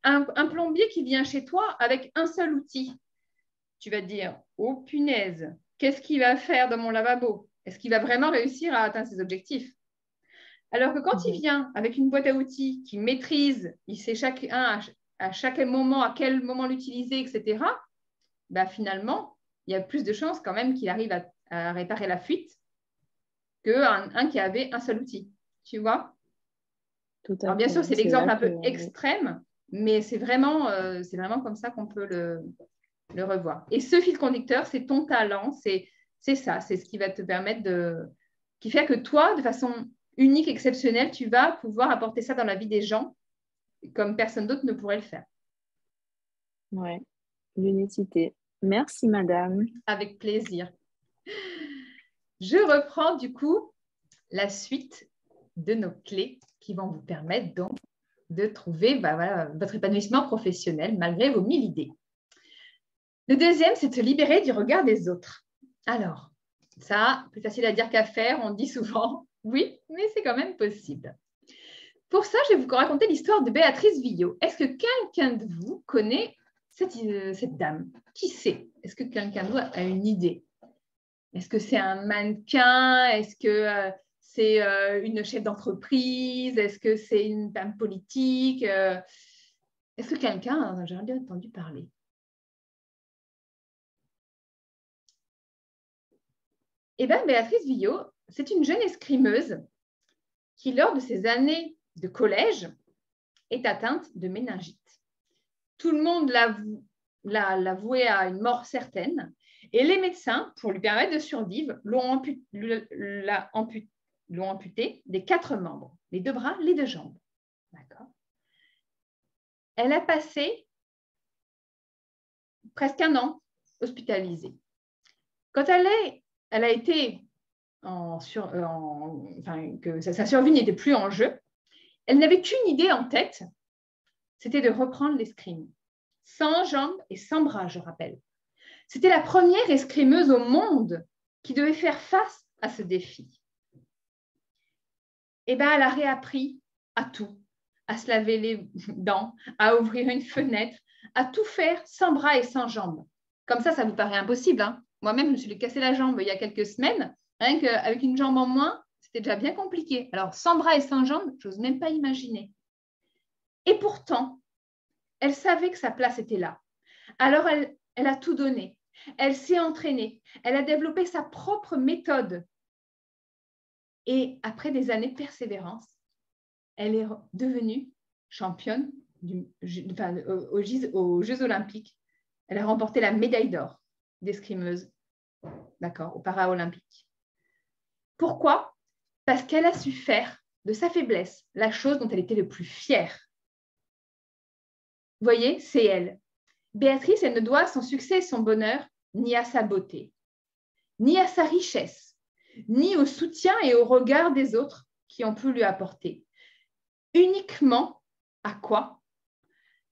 [SPEAKER 1] un plombier qui vient chez toi avec un seul outil. Tu vas te dire, oh punaise, qu'est-ce qu'il va faire dans mon lavabo? Est-ce qu'il va vraiment réussir à atteindre ses objectifs? Alors que quand il vient avec une boîte à outils qu'il maîtrise, il sait à chaque moment, à quel moment l'utiliser, etc., finalement, il y a plus de chances quand même qu'il arrive à réparer la fuite qu'un qui avait un seul outil. Tu vois?
[SPEAKER 3] Tout à
[SPEAKER 1] Alors, bien
[SPEAKER 3] fait.
[SPEAKER 1] sûr, c'est
[SPEAKER 3] C'est
[SPEAKER 1] l'exemple
[SPEAKER 3] là
[SPEAKER 1] un
[SPEAKER 3] que...
[SPEAKER 1] peu extrême, mais c'est vraiment comme ça qu'on peut le revoir. Et ce fil conducteur, c'est ton talent, c'est ça, c'est ce qui va te permettre qui fait que toi, de façon unique, exceptionnelle, tu vas pouvoir apporter ça dans la vie des gens comme personne d'autre ne pourrait le faire.
[SPEAKER 3] Ouais, l'unicité. Merci, madame.
[SPEAKER 1] Avec plaisir. Je reprends du coup la suite de nos clés qui vont vous permettre donc de trouver votre épanouissement professionnel malgré vos 1000 idées. Le deuxième, c'est de se libérer du regard des autres. Alors, ça, plus facile à dire qu'à faire, on dit souvent oui, mais c'est quand même possible. Pour ça, je vais vous raconter l'histoire de Béatrice Villot. Est-ce que quelqu'un de vous connaît cette dame? Qui c'est? Est-ce que quelqu'un de vous a une idée? Est-ce que c'est un mannequin? Est-ce que c'est une chef d'entreprise? Est-ce que c'est une dame politique? Est-ce que quelqu'un a jamais entendu parler? Eh bien, Béatrice Villot, c'est une jeune escrimeuse qui, lors de ses années de collège, est atteinte de méningite. Tout le monde l'a vouée à une mort certaine et les médecins, pour lui permettre de survivre, l'ont amputée des 4 membres, les 2 bras, les 2 jambes. D'accord. Elle a passé presque 1 an hospitalisée. Quand elle a été que sa survie n'était plus en jeu, elle n'avait qu'une idée en tête, c'était de reprendre l'escrime. 100 jambes et 100 bras, je rappelle. C'était la première escrimeuse au monde qui devait faire face à ce défi. Et elle a réappris à tout, à se laver les dents, à ouvrir une fenêtre, à tout faire sans bras et sans jambes. Comme ça vous paraît impossible, hein? Moi-même, je me suis cassé la jambe il y a quelques semaines. Rien qu'avec une jambe en moins, c'était déjà bien compliqué. Alors, sans bras et sans jambes, je n'ose même pas imaginer. Et pourtant, elle savait que sa place était là. Alors, elle a tout donné. Elle s'est entraînée. Elle a développé sa propre méthode. Et après des années de persévérance, elle est devenue championne aux Jeux Olympiques. Elle a remporté la médaille d'or d'escrimeuse, d'accord, aux Paralympiques. Pourquoi? Parce qu'elle a su faire de sa faiblesse la chose dont elle était le plus fière. Vous voyez, c'est elle. Béatrice, elle ne doit son succès et son bonheur ni à sa beauté, ni à sa richesse, ni au soutien et au regard des autres qui ont pu lui apporter. Uniquement à quoi?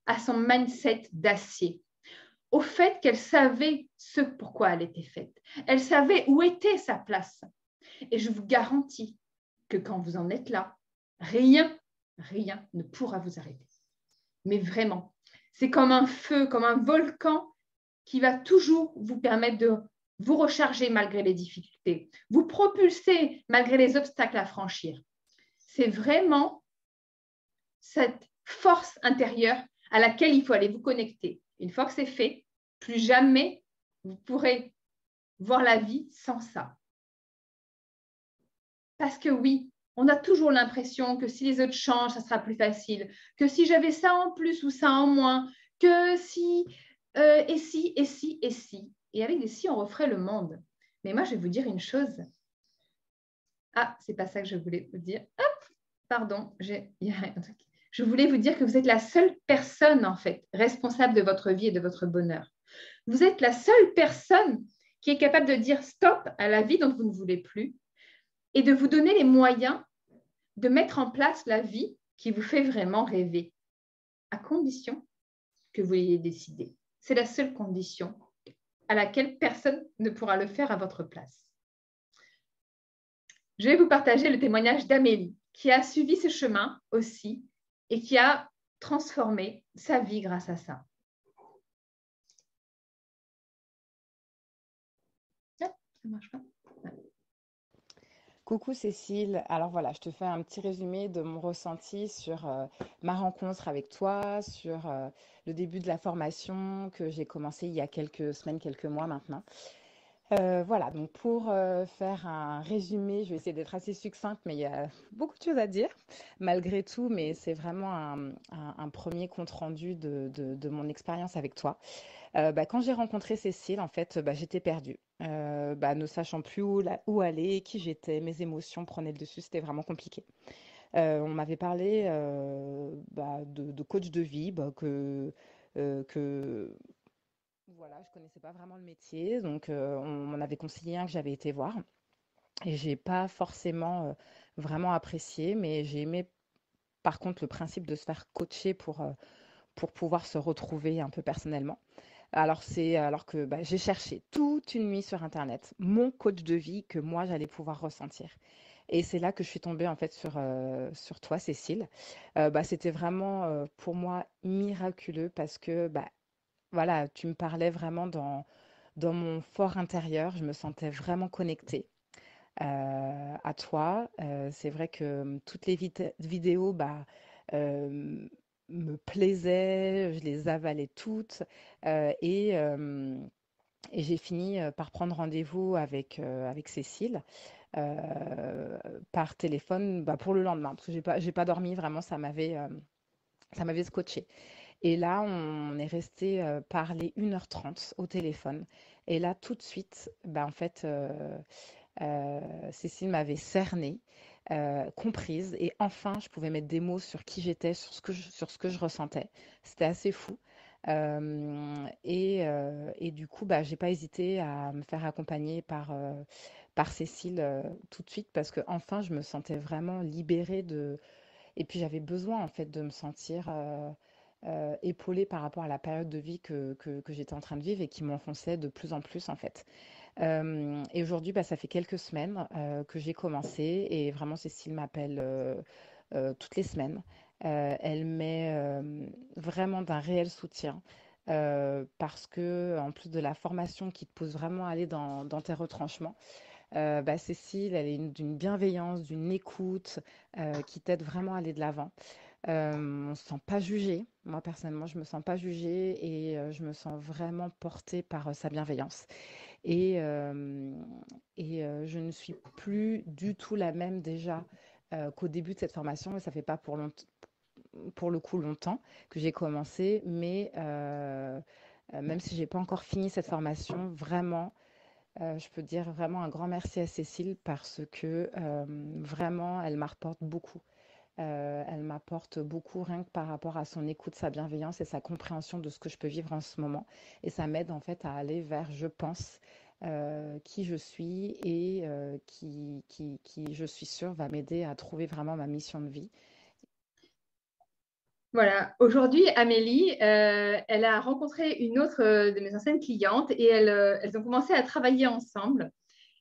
[SPEAKER 1] À son mindset d'acier. Au fait qu'elle savait ce pourquoi elle était faite. Elle savait où était sa place. Et je vous garantis que quand vous en êtes là, rien ne pourra vous arrêter. Mais vraiment, c'est comme un feu, comme un volcan qui va toujours vous permettre de vous recharger malgré les difficultés, vous propulser malgré les obstacles à franchir. C'est vraiment cette force intérieure à laquelle il faut aller vous connecter. Une fois que c'est fait, plus jamais vous pourrez voir la vie sans ça. Parce que oui, on a toujours l'impression que si les autres changent, ça sera plus facile, que si j'avais ça en plus ou ça en moins, que si, et si, et si, et si. Et avec des si, on referait le monde. Mais moi, je vais vous dire une chose. Ah, c'est pas ça que je voulais vous dire. Hop, pardon, je voulais vous dire que vous êtes la seule personne, en fait, responsable de votre vie et de votre bonheur. Vous êtes la seule personne qui est capable de dire stop à la vie dont vous ne voulez plus et de vous donner les moyens de mettre en place la vie qui vous fait vraiment rêver, à condition que vous l'ayez décidé. C'est la seule condition à laquelle personne ne pourra le faire à votre place. Je vais vous partager le témoignage d'Amélie, qui a suivi ce chemin aussi et qui a transformé sa vie grâce à ça. Ah, ça marche pas.
[SPEAKER 4] Coucou Cécile, alors voilà, je te fais un petit résumé de mon ressenti sur ma rencontre avec toi, sur le début de la formation que j'ai commencé il y a quelques semaines, quelques mois maintenant. Voilà, donc pour faire un résumé, je vais essayer d'être assez succincte, mais il y a beaucoup de choses à dire malgré tout, mais c'est vraiment un premier compte-rendu de mon expérience avec toi. Quand j'ai rencontré Cécile, en fait, j'étais perdue. Ne sachant plus où aller, qui j'étais, mes émotions prenaient le dessus, c'était vraiment compliqué. On m'avait parlé de coach de vie, que voilà, je connaissais pas vraiment le métier, donc on m'en avait conseillé un que j'avais été voir. Et j'ai pas forcément vraiment apprécié, mais j'ai aimé par contre le principe de se faire coacher pour pouvoir se retrouver un peu personnellement. Alors que j'ai cherché toute une nuit sur internet mon coach de vie que moi j'allais pouvoir ressentir. Et c'est là que je suis tombée en fait sur toi, Cécile. C'était vraiment pour moi miraculeux parce que voilà, tu me parlais vraiment dans mon fort intérieur. Je me sentais vraiment connectée à toi. C'est vrai que toutes les vidéos euh, me plaisaient, je les avalais toutes. euh, et, euh, et j'ai fini par prendre rendez-vous avec Cécile par téléphone pour le lendemain, parce que j'ai pas dormi, vraiment, ça m'avait scotché. Et là, on est resté parler 1h30 au téléphone. Et là, tout de suite, en fait, Cécile m'avait cernée, comprise, et enfin, je pouvais mettre des mots sur qui j'étais, sur ce que je ressentais. C'était assez fou. Et du coup, j'ai pas hésité à me faire accompagner par Cécile tout de suite parce que enfin, je me sentais vraiment libérée de. Et puis j'avais besoin en fait de me sentir épaulée par rapport à la période de vie que j'étais en train de vivre et qui m'enfonçait de plus en plus en fait. Et aujourd'hui, ça fait quelques semaines que j'ai commencé et vraiment Cécile m'appelle toutes les semaines. Elle met vraiment d'un réel soutien parce que en plus de la formation qui te pousse vraiment à aller dans tes retranchements, Cécile, elle est d'une bienveillance, d'une écoute qui t'aide vraiment à aller de l'avant. On ne se sent pas jugé. Moi, personnellement, je me sens pas jugée et je me sens vraiment portée par sa bienveillance. Et, euh, je ne suis plus du tout la même déjà qu'au début de cette formation. Et ça fait pas pour le coup longtemps que j'ai commencé, mais même si j'ai pas encore fini cette formation, vraiment, je peux dire vraiment un grand merci à Cécile parce que vraiment, elle m'apporte beaucoup. Elle m'apporte beaucoup rien que par rapport à son écoute, sa bienveillance et sa compréhension de ce que je peux vivre en ce moment. Et ça m'aide en fait à aller vers, je pense, qui je suis et qui, je suis sûre, va m'aider à trouver vraiment ma mission de vie.
[SPEAKER 1] Voilà, aujourd'hui, Amélie, elle a rencontré une autre de mes anciennes clientes et elles ont commencé à travailler ensemble.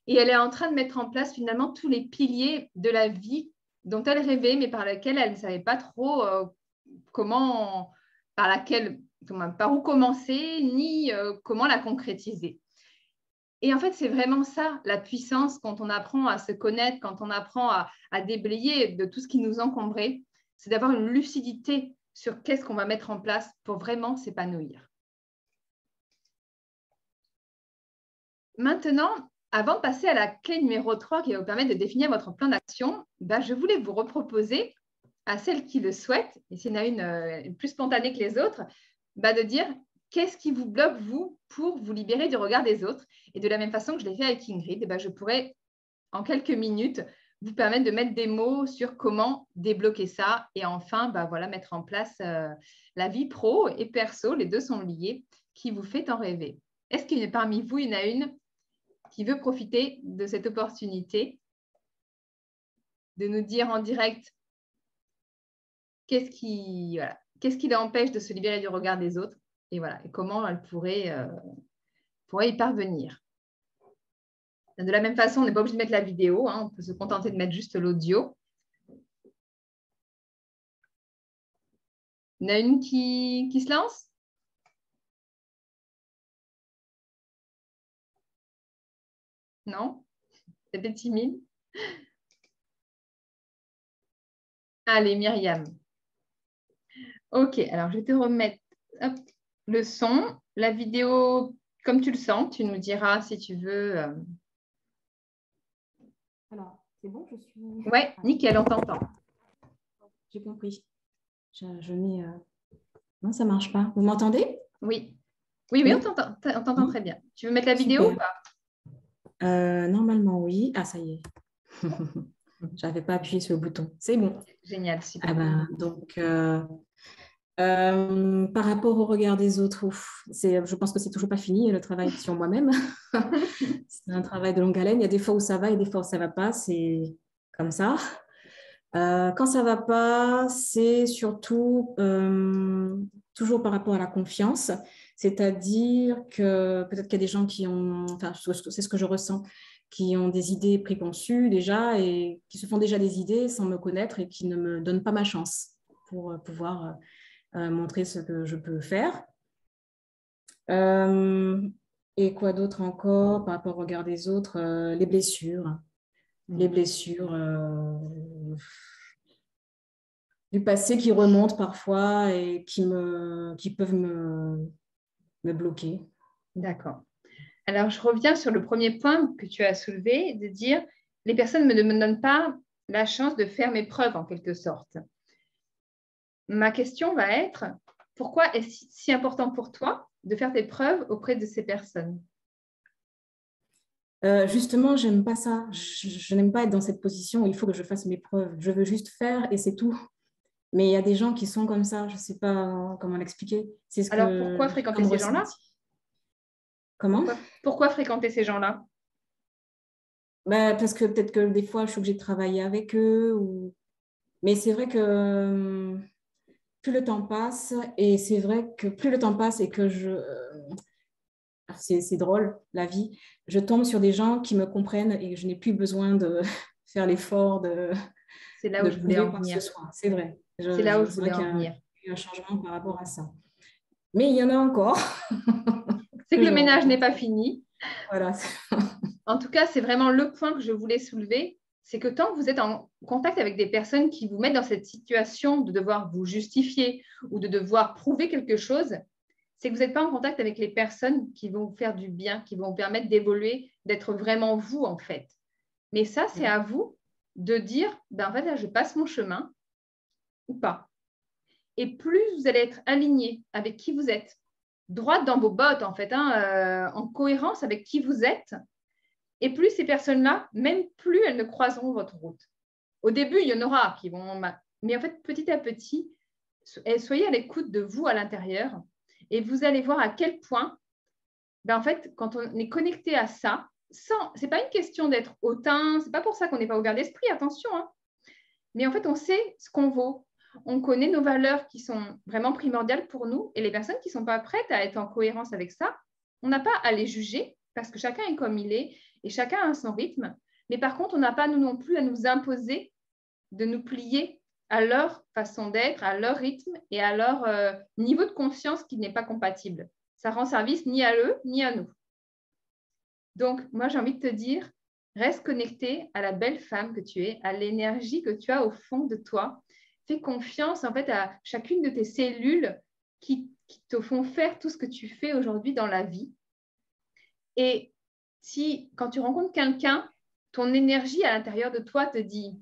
[SPEAKER 1] Et elle est en train de mettre en place finalement tous les piliers de la vie dont elle rêvait, mais par laquelle elle ne savait pas trop par où commencer, ni comment la concrétiser. Et en fait, c'est vraiment ça, la puissance, quand on apprend à se connaître, quand on apprend à déblayer de tout ce qui nous encombrait, c'est d'avoir une lucidité sur qu'est-ce qu'on va mettre en place pour vraiment s'épanouir. Maintenant, avant de passer à la clé numéro 3 qui va vous permettre de définir votre plan d'action, je voulais vous reproposer à celles qui le souhaitent, et s'il y en a une plus spontanée que les autres, de dire qu'est-ce qui vous bloque, vous, pour vous libérer du regard des autres. Et de la même façon que je l'ai fait avec Ingrid, je pourrais, en quelques minutes, vous permettre de mettre des mots sur comment débloquer ça et enfin, mettre en place la vie pro et perso, les deux sont liés, qui vous fait en rêver. Est-ce qu'il y a parmi vous, il y en a une qui veut profiter de cette opportunité de nous dire en direct qu'est-ce qui l'empêche de se libérer du regard des autres et, voilà, et comment elle pourrait y parvenir. De la même façon, on n'est pas obligé de mettre la vidéo, hein, on peut se contenter de mettre juste l'audio. Il y en a une qui se lance? Non? C'est peut-être timide. Allez, Myriam. Ok, alors je vais te remettre le son, la vidéo comme tu le sens. Tu nous diras si tu veux.
[SPEAKER 5] Alors, c'est bon, je suis...
[SPEAKER 1] Ouais, nickel, on t'entend.
[SPEAKER 5] J'ai compris. Je mets... Non, ça ne marche pas. Vous m'entendez?
[SPEAKER 1] Oui. Oui, on t'entend très bien. Tu veux mettre la vidéo ou pas?
[SPEAKER 5] Normalement, oui. Ah, ça y est. Je n'avais pas appuyé sur le bouton. C'est bon.
[SPEAKER 1] Génial, super.
[SPEAKER 5] Ah ben, donc, par rapport au regard des autres, je pense que c'est toujours pas fini le travail sur moi-même. C'est un travail de longue haleine. Il y a des fois où ça va et des fois où ça ne va pas. C'est comme ça. Quand ça ne va pas, c'est surtout toujours par rapport à la confiance. C'est-à-dire que peut-être qu'il y a des gens qui ont, enfin, c'est ce que je ressens, qui ont des idées préconçues déjà et qui se font déjà des idées sans me connaître et qui ne me donnent pas ma chance pour pouvoir montrer ce que je peux faire. Et quoi d'autre encore par rapport au regard des autres? Les blessures. Les blessures du passé qui remontent parfois et qui peuvent me bloquer.
[SPEAKER 1] D'accord. Alors, je reviens sur le premier point que tu as soulevé, de dire les personnes ne me donnent pas la chance de faire mes preuves en quelque sorte. Ma question va être, pourquoi est-ce si important pour toi de faire tes preuves auprès de ces personnes?
[SPEAKER 5] Justement, j'aime pas ça. Je n'aime pas être dans cette position où il faut que je fasse mes preuves. Je veux juste faire et c'est tout. Mais il y a des gens qui sont comme ça. Je ne sais pas comment l'expliquer.
[SPEAKER 1] Alors, pourquoi fréquenter ces gens-là?
[SPEAKER 5] Comment?
[SPEAKER 1] Pourquoi fréquenter ces gens-là?
[SPEAKER 5] Parce que peut-être que des fois, je suis obligée de travailler avec eux. Mais c'est vrai que plus le temps passe, et c'est vrai que plus le temps passe et que c'est drôle, la vie, je tombe sur des gens qui me comprennent et je n'ai plus besoin de faire l'effort
[SPEAKER 1] c'est là où je voulais en venir.
[SPEAKER 5] C'est vrai.
[SPEAKER 1] C'est là où je voulais en venir.
[SPEAKER 5] Il y a eu un changement par rapport à ça. Mais il y en a encore.
[SPEAKER 1] C'est que le ménage n'est pas fini.
[SPEAKER 5] Voilà.
[SPEAKER 1] En tout cas, c'est vraiment le point que je voulais soulever. C'est que tant que vous êtes en contact avec des personnes qui vous mettent dans cette situation de devoir vous justifier ou de devoir prouver quelque chose, c'est que vous n'êtes pas en contact avec les personnes qui vont vous faire du bien, qui vont vous permettre d'évoluer, d'être vraiment vous, en fait. Mais ça, c'est à vous de dire, en fait, là, je passe mon chemin ou pas. Et plus vous allez être aligné avec qui vous êtes, droite dans vos bottes, en fait, en cohérence avec qui vous êtes, et plus ces personnes-là, même plus elles ne croiseront votre route. Au début, il y en aura qui vont... Mais en fait, petit à petit, soyez à l'écoute de vous à l'intérieur et vous allez voir à quel point, en fait, quand on est connecté à ça, ce n'est pas une question d'être hautain, ce n'est pas pour ça qu'on n'est pas ouvert d'esprit, attention. Mais en fait, on sait ce qu'on vaut. On connaît nos valeurs qui sont vraiment primordiales pour nous et les personnes qui ne sont pas prêtes à être en cohérence avec ça, on n'a pas à les juger parce que chacun est comme il est et chacun a son rythme. Mais par contre, on n'a pas, nous non plus, à nous imposer de nous plier à leur façon d'être, à leur rythme et à leur niveau de conscience qui n'est pas compatible. Ça rend service ni à eux, ni à nous. Donc, moi, j'ai envie de te dire, reste connecté à la belle femme que tu es, à l'énergie que tu as au fond de toi. Fais confiance, en fait, à chacune de tes cellules qui te font faire tout ce que tu fais aujourd'hui dans la vie. Et si, quand tu rencontres quelqu'un, ton énergie à l'intérieur de toi te dit,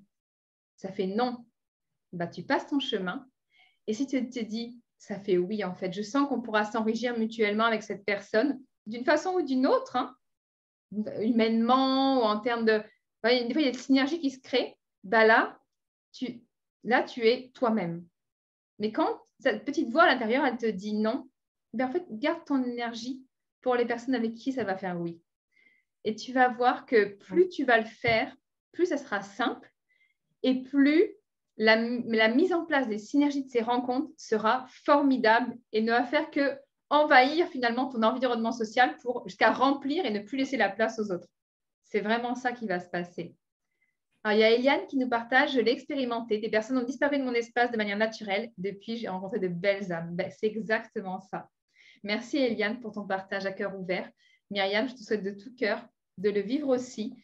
[SPEAKER 1] ça fait non, tu passes ton chemin. Et si tu te dis, ça fait oui, en fait, je sens qu'on pourra s'enrichir mutuellement avec cette personne, d'une façon ou d'une autre, humainement ou en termes de... des fois, il y a des synergies qui se créent. Là, tu es toi-même. Mais quand cette petite voix à l'intérieur, elle te dit non, en fait, garde ton énergie pour les personnes avec qui ça va faire oui. et tu vas voir que plus tu vas le faire, plus ça sera simple et plus la mise en place des synergies de ces rencontres sera formidable et ne va faire que envahir finalement ton environnement social jusqu'à remplir et ne plus laisser la place aux autres. C'est vraiment ça qui va se passer. Alors, il y a Eliane qui nous partage, je l'ai expérimenté, des personnes ont disparu de mon espace de manière naturelle, depuis j'ai rencontré de belles âmes. Ben, c'est exactement ça. Merci Eliane pour ton partage à cœur ouvert. Myriam, je te souhaite de tout cœur de le vivre aussi.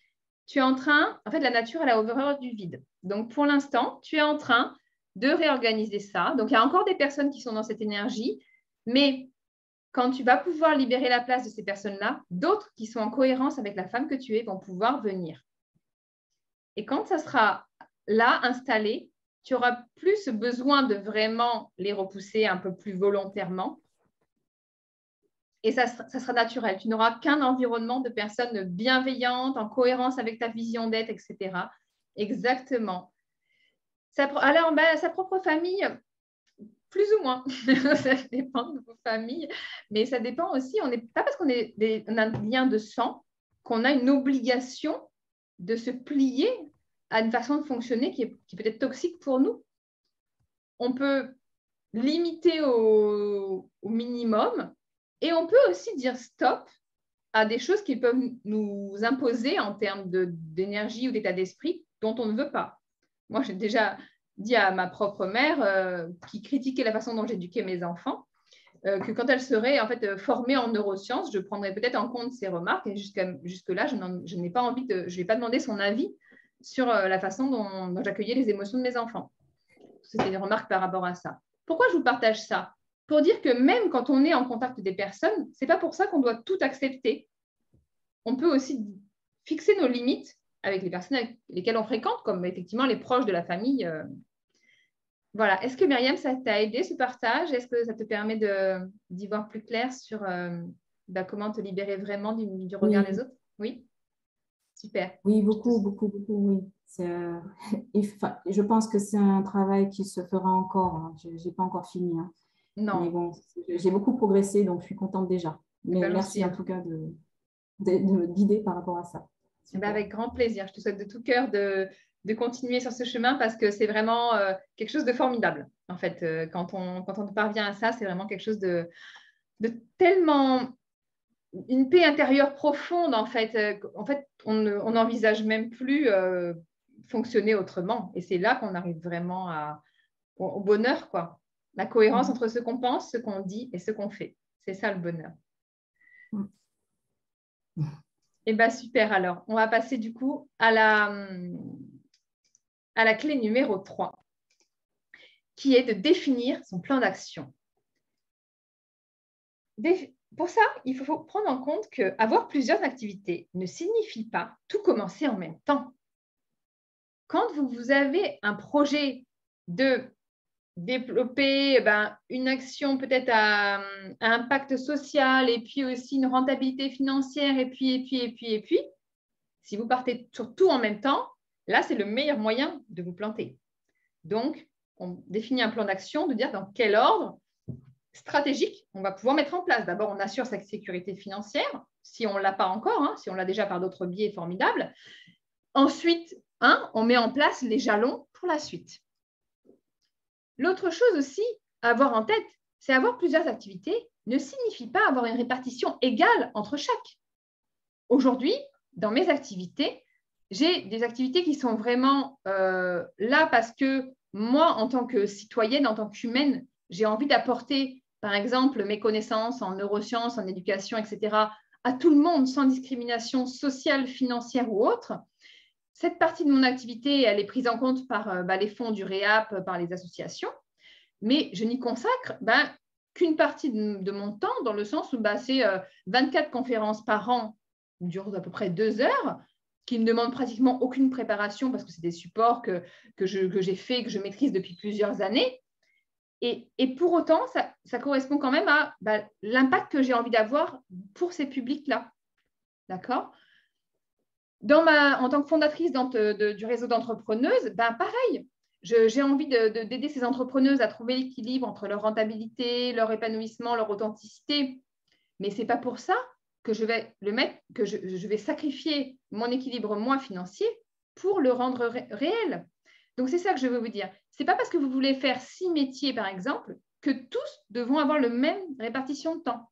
[SPEAKER 1] Tu es en train, en fait, la nature, elle a horreur du vide. Donc, pour l'instant, tu es en train de réorganiser ça. Donc, il y a encore des personnes qui sont dans cette énergie, mais quand tu vas pouvoir libérer la place de ces personnes-là, d'autres qui sont en cohérence avec la femme que tu es vont pouvoir venir. Et quand ça sera là, installé, tu auras plus besoin de vraiment les repousser un peu plus volontairement. Et ça sera naturel. Tu n'auras qu'un environnement de personnes bienveillantes, en cohérence avec ta vision d'être, etc. Exactement. Alors, sa propre famille, plus ou moins. Ça dépend de vos familles. Mais ça dépend aussi, on n'est pas parce qu'on on a un lien de sang qu'on a une obligation de se plier à une façon de fonctionner qui peut être toxique pour nous. On peut limiter au minimum et on peut aussi dire stop à des choses qui peuvent nous imposer en termes d'énergie ou d'état d'esprit dont on ne veut pas. Moi, j'ai déjà dit à ma propre mère qui critiquait la façon dont j'éduquais mes enfants que quand elle serait en fait formée en neurosciences, je prendrais peut-être en compte ses remarques et jusque-là, je n'ai pas envie je ne vais pas demander son avis sur la façon dont j'accueillais les émotions de mes enfants. C'était une remarque par rapport à ça. Pourquoi je vous partage ça? Pour dire que même quand on est en contact des personnes, ce n'est pas pour ça qu'on doit tout accepter. On peut aussi fixer nos limites avec les personnes avec lesquelles on fréquente, comme effectivement les proches de la famille. Voilà. Est-ce que Myriam, ça t'a aidé ce partage? Est-ce que ça te permet d'y voir plus clair sur comment te libérer vraiment du regard des autres? Oui. Super.
[SPEAKER 5] Oui, beaucoup, oui. Je pense que c'est un travail qui se fera encore. Hein. Je n'ai pas encore fini. Hein.
[SPEAKER 1] Non.
[SPEAKER 5] Mais bon, j'ai beaucoup progressé, donc je suis contente déjà. Mais merci en tout cas de me guider par rapport à ça.
[SPEAKER 1] Avec grand plaisir. Je te souhaite de tout cœur de continuer sur ce chemin parce que c'est vraiment quelque chose de formidable. En fait, quand on parvient à ça, c'est vraiment quelque chose de tellement... une paix intérieure profonde, en fait. On n'envisage même plus fonctionner autrement. Et c'est là qu'on arrive vraiment au bonheur, quoi. La cohérence entre ce qu'on pense, ce qu'on dit et ce qu'on fait. C'est ça le bonheur. Eh bien, super. Alors, on va passer du coup à la clé numéro 3, qui est de définir son plan d'action. Pour ça, il faut prendre en compte qu'avoir plusieurs activités ne signifie pas tout commencer en même temps. Quand vous avez un projet de développer une action peut-être à impact social et puis aussi une rentabilité financière et puis, si vous partez sur tout en même temps, là, c'est le meilleur moyen de vous planter. Donc, on définit un plan d'action, de dire dans quel ordre stratégique on va pouvoir mettre en place. D'abord, on assure sa sécurité financière, si on ne l'a pas encore, hein, si on l'a déjà par d'autres biais formidables. Ensuite, on met en place les jalons pour la suite. L'autre chose aussi à avoir en tête, c'est avoir plusieurs activités ne signifie pas avoir une répartition égale entre chaque. Aujourd'hui, dans mes activités, j'ai des activités qui sont vraiment là parce que moi, en tant que citoyenne, en tant qu'humaine, j'ai envie d'apporter, par exemple, mes connaissances en neurosciences, en éducation, etc., à tout le monde sans discrimination sociale, financière ou autre. Cette partie de mon activité, elle est prise en compte par les fonds du REAP, par les associations, mais je n'y consacre qu'une partie de mon temps, dans le sens où c'est 24 conférences par an, qui durent à peu près 2 heures, qui ne demandent pratiquement aucune préparation parce que c'est des supports que j'ai fait, que je maîtrise depuis plusieurs années. Et pour autant, ça correspond quand même à l'impact que j'ai envie d'avoir pour ces publics-là. D'accord ? En tant que fondatrice du réseau d'entrepreneuses, pareil, j'ai envie d'aider ces entrepreneuses à trouver l'équilibre entre leur rentabilité, leur épanouissement, leur authenticité. Mais ce n'est pas pour ça que je vais le mettre, que je vais sacrifier mon équilibre moi financier pour le rendre réel. Donc, c'est ça que je veux vous dire. Ce n'est pas parce que vous voulez faire 6 métiers, par exemple, que tous devront avoir la même répartition de temps.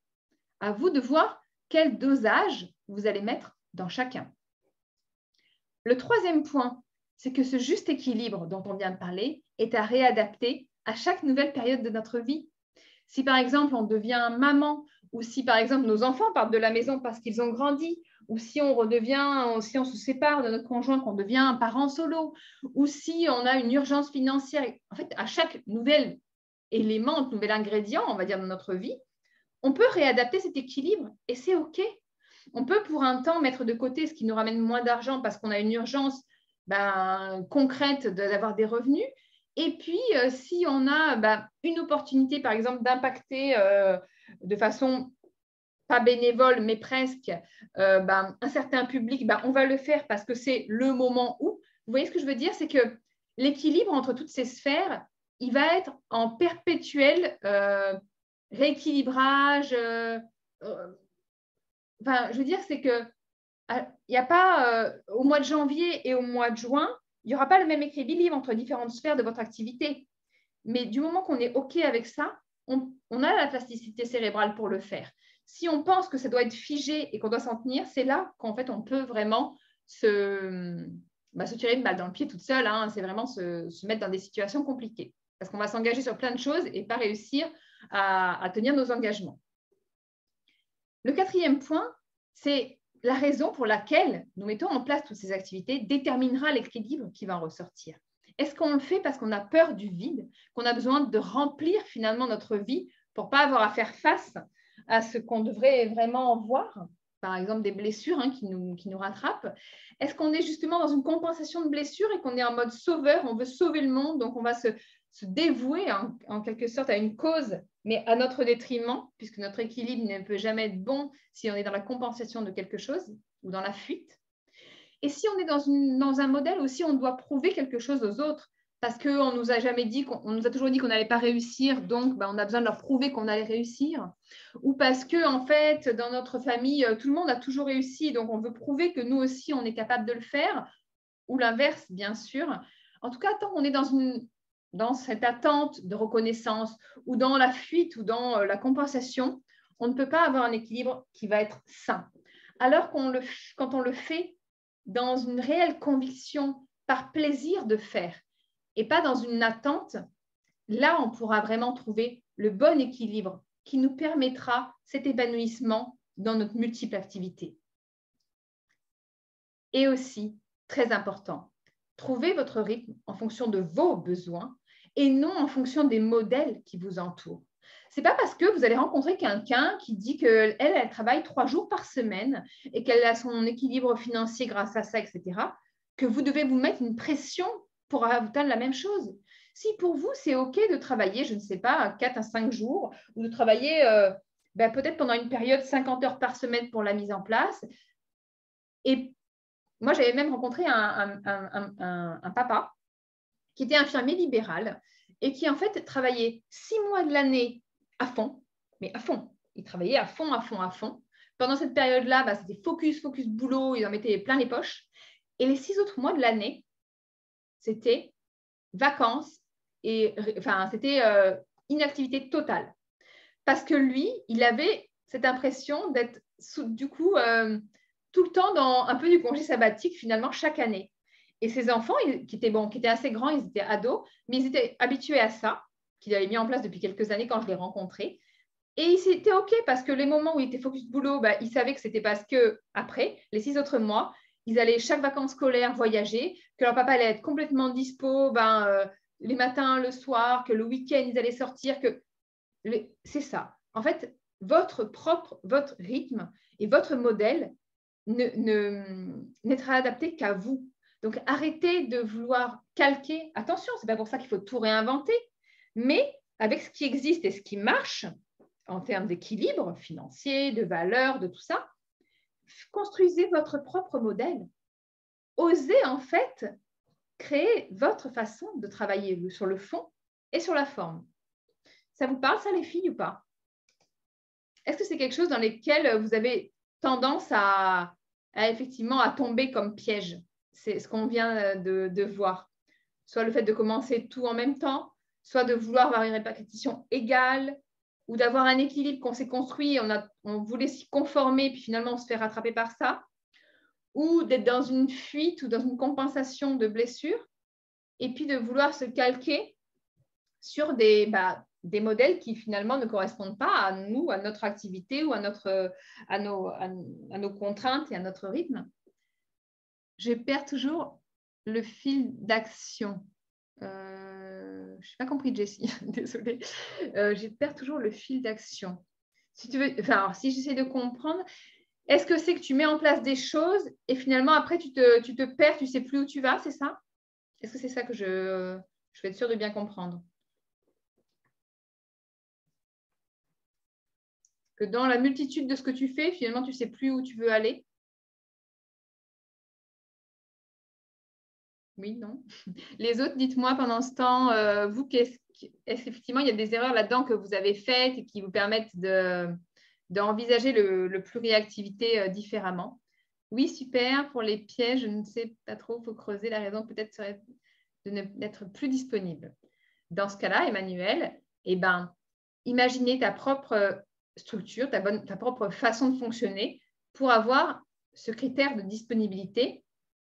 [SPEAKER 1] À vous de voir quel dosage vous allez mettre dans chacun. Le troisième point, c'est que ce juste équilibre dont on vient de parler est à réadapter à chaque nouvelle période de notre vie. Si par exemple on devient maman, ou si par exemple nos enfants partent de la maison parce qu'ils ont grandi, ou si si on se sépare de notre conjoint, qu'on devient un parent solo, ou si on a une urgence financière, en fait à chaque nouvel élément, nouvel ingrédient, on va dire, dans notre vie, on peut réadapter cet équilibre et c'est OK. On peut pour un temps mettre de côté ce qui nous ramène moins d'argent parce qu'on a une urgence concrète d'avoir des revenus. Et puis, si on a une opportunité, par exemple, d'impacter de façon pas bénévole, mais presque, un certain public, on va le faire parce que c'est le moment où. Vous voyez ce que je veux dire? C'est que l'équilibre entre toutes ces sphères, il va être en perpétuel rééquilibrage. Je veux dire, c'est que il n'y a pas, au mois de janvier et au mois de juin, il n'y aura pas le même équilibre entre différentes sphères de votre activité. Mais du moment qu'on est OK avec ça, on a la plasticité cérébrale pour le faire. Si on pense que ça doit être figé et qu'on doit s'en tenir, c'est là qu'en fait, on peut vraiment se tirer une balle dans le pied toute seule. Hein. C'est vraiment se mettre dans des situations compliquées. Parce qu'on va s'engager sur plein de choses et pas réussir à tenir nos engagements. Le quatrième point, c'est la raison pour laquelle nous mettons en place toutes ces activités déterminera l'équilibre qui va en ressortir. Est-ce qu'on le fait parce qu'on a peur du vide, qu'on a besoin de remplir finalement notre vie pour ne pas avoir à faire face à ce qu'on devrait vraiment voir, par exemple des blessures qui nous rattrapent? Est-ce qu'on est justement dans une compensation de blessures et qu'on est en mode sauveur, on veut sauver le monde, donc on va se dévouer en quelque sorte à une cause, mais à notre détriment, puisque notre équilibre ne peut jamais être bon si on est dans la compensation de quelque chose ou dans la fuite. Et si on est dans un modèle où si on doit prouver quelque chose aux autres, parce qu'on nous a jamais dit, on nous a toujours dit qu'on n'allait pas réussir, donc on a besoin de leur prouver qu'on allait réussir, ou parce que en fait dans notre famille tout le monde a toujours réussi, donc on veut prouver que nous aussi on est capable de le faire, ou l'inverse bien sûr. En tout cas, tant qu'on est dans cette attente de reconnaissance ou dans la fuite ou dans la compensation, on ne peut pas avoir un équilibre qui va être sain. Alors quand on le fait dans une réelle conviction, par plaisir de faire, et pas dans une attente, là, on pourra vraiment trouver le bon équilibre qui nous permettra cet épanouissement dans notre multiple activité. Et aussi, très important, trouvez votre rythme en fonction de vos besoins et non en fonction des modèles qui vous entourent. Ce n'est pas parce que vous allez rencontrer quelqu'un qui dit qu'elle travaille 3 jours par semaine et qu'elle a son équilibre financier grâce à ça, etc., que vous devez vous mettre une pression pour atteindre la même chose. Si pour vous, c'est OK de travailler, je ne sais pas, 4 à 5 jours, ou de travailler peut-être pendant une période 50 heures par semaine pour la mise en place. Et moi, j'avais même rencontré un papa qui était infirmier libéral et qui, en fait, travaillait 6 mois de l'année à fond, mais à fond. Il travaillait à fond. Pendant cette période-là, c'était focus, boulot, il en mettait plein les poches. Et les 6 autres mois de l'année, c'était vacances et c'était inactivité totale. Parce que lui, il avait cette impression d'être du coup tout le temps dans un peu du congé sabbatique finalement chaque année. Et ses enfants, qui étaient assez grands, ils étaient ados, mais ils étaient habitués à ça, qu'il avait mis en place depuis quelques années quand je l'ai rencontré. Et c'était OK parce que les moments où il était focus boulot, il savait que c'était parce que après, les 6 autres mois, ils allaient chaque vacances scolaires voyager, que leur papa allait être complètement dispo les matins, le soir, que le week-end, ils allaient sortir. C'est ça. En fait, votre rythme et votre modèle n'être adapté qu'à vous. Donc, arrêtez de vouloir calquer. Attention, ce n'est pas pour ça qu'il faut tout réinventer, mais avec ce qui existe et ce qui marche, en termes d'équilibre financier, de valeur, de tout ça, construisez votre propre modèle. Osez en fait créer votre façon de travailler sur le fond et sur la forme. Ça vous parle ça les filles ou pas? Est-ce que c'est quelque chose dans lequel vous avez tendance effectivement à tomber comme piège. C'est ce qu'on vient de voir. Soit le fait de commencer tout en même temps, soit de vouloir avoir une répartition égale, ou d'avoir un équilibre qu'on s'est construit, on voulait s'y conformer, puis finalement on se fait rattraper par ça, ou d'être dans une fuite ou dans une compensation de blessures, et puis de vouloir se calquer sur des modèles qui finalement ne correspondent pas à nous, à notre activité ou à nos contraintes et à notre rythme. Je perds toujours le fil d'action. Je n'ai pas compris, Jessie, désolée. Je perds toujours le fil d'action. Si tu veux, alors, si j'essaie de comprendre, est-ce que c'est que tu mets en place des choses et finalement après tu te perds, tu ne sais plus où tu vas, c'est ça? Est-ce que c'est ça que je vais être sûre de bien comprendre? Que dans la multitude de ce que tu fais, finalement tu ne sais plus où tu veux aller? Oui, non. Les autres, dites-moi pendant ce temps, vous, est-ce qu'effectivement, il y a des erreurs là-dedans que vous avez faites et qui vous permettent d'envisager le pluriactivité différemment? Oui, super. Pour les pièges, je ne sais pas trop, il faut creuser. La raison peut-être serait de n'être plus disponible. Dans ce cas-là, Emmanuel, imaginez ta propre structure, ta propre façon de fonctionner pour avoir ce critère de disponibilité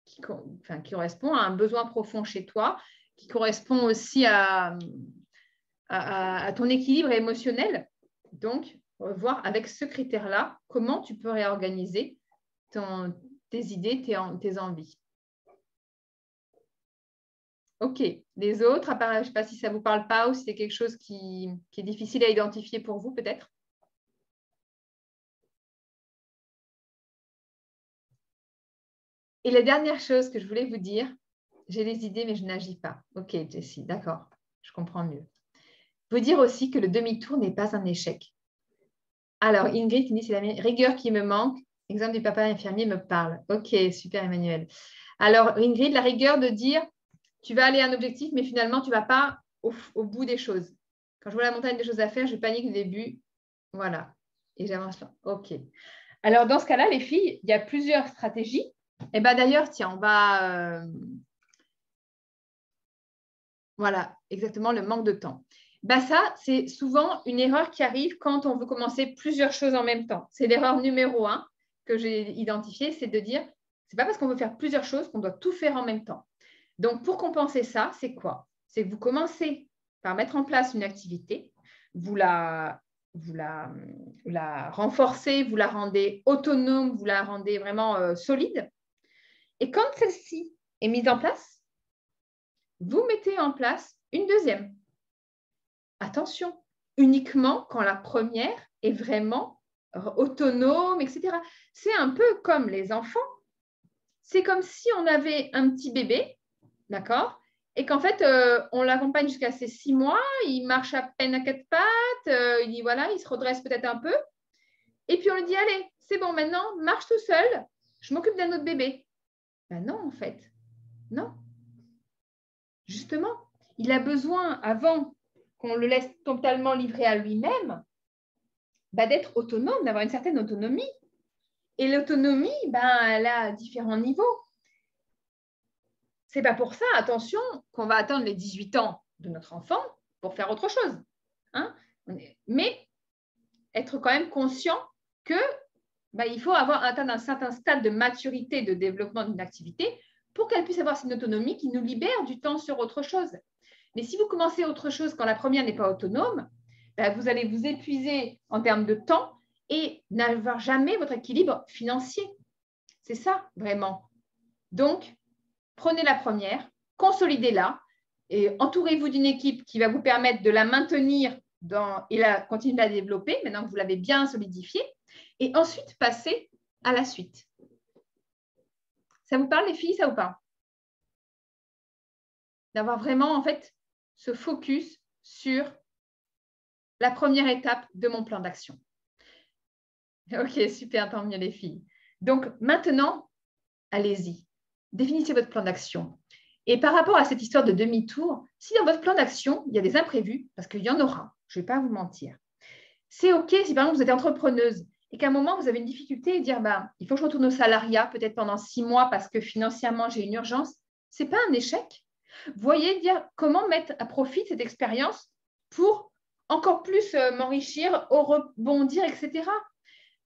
[SPEAKER 1] qui correspond à un besoin profond chez toi, qui correspond aussi à ton équilibre émotionnel. Donc, voir avec ce critère-là, comment tu peux réorganiser tes idées, tes envies. OK. Les autres, à part, je ne sais pas si ça ne vous parle pas ou si c'est quelque chose qui est difficile à identifier pour vous, peut-être. Et la dernière chose que je voulais vous dire, j'ai des idées, mais je n'agis pas. OK, Jessie, d'accord, je comprends mieux. Vous dire aussi que le demi-tour n'est pas un échec. Alors, Ingrid dit, c'est la rigueur qui me manque. L'exemple du papa infirmier me parle. OK, super, Emmanuel. Alors, Ingrid, la rigueur de dire, tu vas aller à un objectif, mais finalement, tu ne vas pas au bout des choses. Quand je vois la montagne des choses à faire, je panique au début. Voilà. Et j'avance là. OK. Alors, dans ce cas-là, les filles, il y a plusieurs stratégies. Et d'ailleurs, tiens, on va… Voilà, exactement, le manque de temps. Ça, c'est souvent une erreur qui arrive quand on veut commencer plusieurs choses en même temps. C'est l'erreur numéro 1 que j'ai identifiée, c'est de dire, ce n'est pas parce qu'on veut faire plusieurs choses qu'on doit tout faire en même temps. Donc, pour compenser ça, c'est quoi? C'est que vous commencez par mettre en place une activité, vous la renforcez, vous la rendez autonome, vous la rendez vraiment solide. Et quand celle-ci est mise en place, vous mettez en place une deuxième. Attention, uniquement quand la première est vraiment autonome, etc. C'est un peu comme les enfants. C'est comme si on avait un petit bébé, d'accord? Et qu'en fait, on l'accompagne jusqu'à ses 6 mois, il marche à peine à 4 pattes, il se redresse peut-être un peu. Et puis on lui dit, allez, c'est bon, maintenant, marche tout seul, je m'occupe d'un autre bébé. Non, en fait, non. Justement, il a besoin, avant qu'on le laisse totalement livré à lui-même, d'être autonome, d'avoir une certaine autonomie. Et l'autonomie, elle a différents niveaux. Ce n'est pas pour ça, attention, qu'on va attendre les 18 ans de notre enfant pour faire autre chose. Hein? Mais être quand même conscient que il faut atteindre un certain stade de maturité, de développement d'une activité pour qu'elle puisse avoir cette autonomie qui nous libère du temps sur autre chose. Mais si vous commencez autre chose quand la première n'est pas autonome, vous allez vous épuiser en termes de temps et n'avoir jamais votre équilibre financier. C'est ça, vraiment. Donc, prenez la première, consolidez-la et entourez-vous d'une équipe qui va vous permettre de la maintenir et continuer de la développer maintenant que vous l'avez bien solidifiée. Et ensuite, passez à la suite. Ça vous parle, les filles? Ça vous parle? D'avoir vraiment, en fait, ce focus sur la première étape de mon plan d'action. OK, super, tant mieux, les filles. Donc, maintenant, allez-y. Définissez votre plan d'action. Et par rapport à cette histoire de demi-tour, si dans votre plan d'action, il y a des imprévus, parce qu'il y en aura, je ne vais pas vous mentir, c'est OK si par exemple vous êtes entrepreneuse et qu'à un moment, vous avez une difficulté et dire, il faut que je retourne au salariat, peut-être pendant 6 mois parce que financièrement, j'ai une urgence, ce n'est pas un échec. Voyez, dire comment mettre à profit cette expérience pour encore plus m'enrichir, rebondir, etc.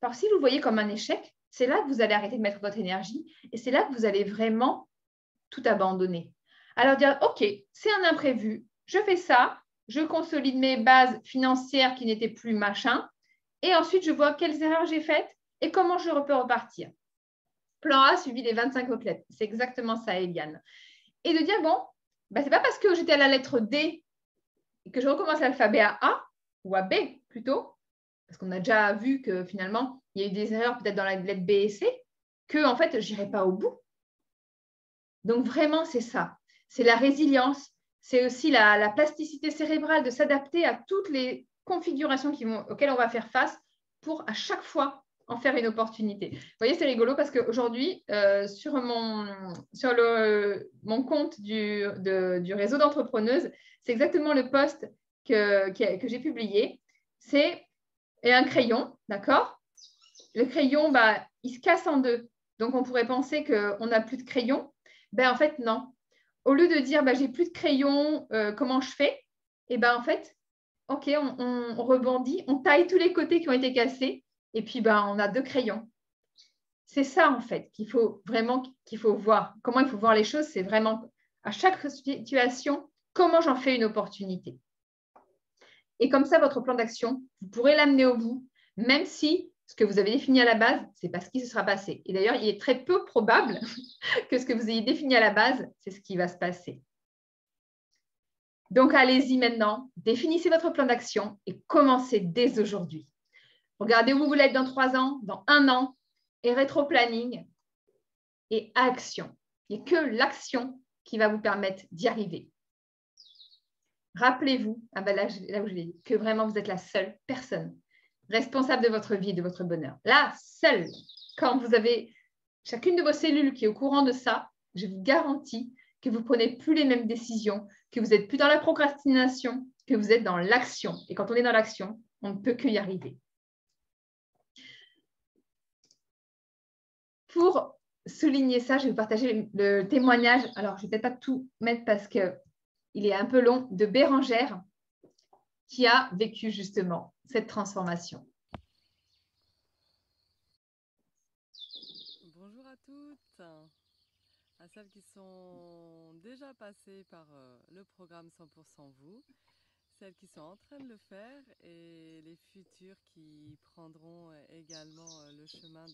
[SPEAKER 1] Alors, si vous le voyez comme un échec, c'est là que vous allez arrêter de mettre votre énergie et c'est là que vous allez vraiment tout abandonner. Alors, dire, OK, c'est un imprévu, je fais ça, je consolide mes bases financières qui n'étaient plus machin, et ensuite, je vois quelles erreurs j'ai faites et comment je peux repartir. Plan A suivi des 25 côtelettes. C'est exactement ça, Eliane. Et de dire, bon, ce n'est pas parce que j'étais à la lettre D et que je recommence l'alphabet à A ou à B plutôt, parce qu'on a déjà vu que finalement, il y a eu des erreurs peut-être dans la lettre B et C, que en fait, je n'irai pas au bout. Donc vraiment, c'est ça. C'est la résilience, c'est aussi la plasticité cérébrale de s'adapter à toutes les configurations auxquelles on va faire face pour à chaque fois en faire une opportunité. Vous voyez, c'est rigolo parce qu'aujourd'hui, sur mon compte du réseau d'entrepreneuses, c'est exactement le post que j'ai publié. C'est un crayon, d'accord? Le crayon, il se casse en deux. Donc, on pourrait penser qu'on n'a plus de crayon. En fait, non. Au lieu de dire, j'ai plus de crayon, comment je fais? En fait, OK, on rebondit, on taille tous les côtés qui ont été cassés et puis on a 2 crayons. C'est ça, en fait, qu'il faut voir. Comment il faut voir les choses, c'est vraiment à chaque situation, comment j'en fais une opportunité. Et comme ça, votre plan d'action, vous pourrez l'amener au bout, même si ce que vous avez défini à la base, ce n'est pas ce qui se sera passé. Et d'ailleurs, il est très peu probable que ce que vous ayez défini à la base, c'est ce qui va se passer. Donc, allez-y maintenant, définissez votre plan d'action et commencez dès aujourd'hui. Regardez où vous voulez être dans 3 ans, dans 1 an, et rétro-planning et action. Il n'y a que l'action qui va vous permettre d'y arriver. Rappelez-vous, là où je l'ai dit, que vraiment vous êtes la seule personne responsable de votre vie et de votre bonheur. La seule. Quand vous avez chacune de vos cellules qui est au courant de ça, je vous garantis que vous ne prenez plus les mêmes décisions, que vous n'êtes plus dans la procrastination, que vous êtes dans l'action. Et quand on est dans l'action, on ne peut que y arriver. Pour souligner ça, je vais vous partager le témoignage. Alors, je ne vais peut-être pas tout mettre parce qu'il est un peu long, de Bérangère qui a vécu justement cette transformation.
[SPEAKER 6] Bonjour à toutes, à celles qui sont déjà passées par le programme 100% vous, celles qui sont en train de le faire et les futures qui prendront également le chemin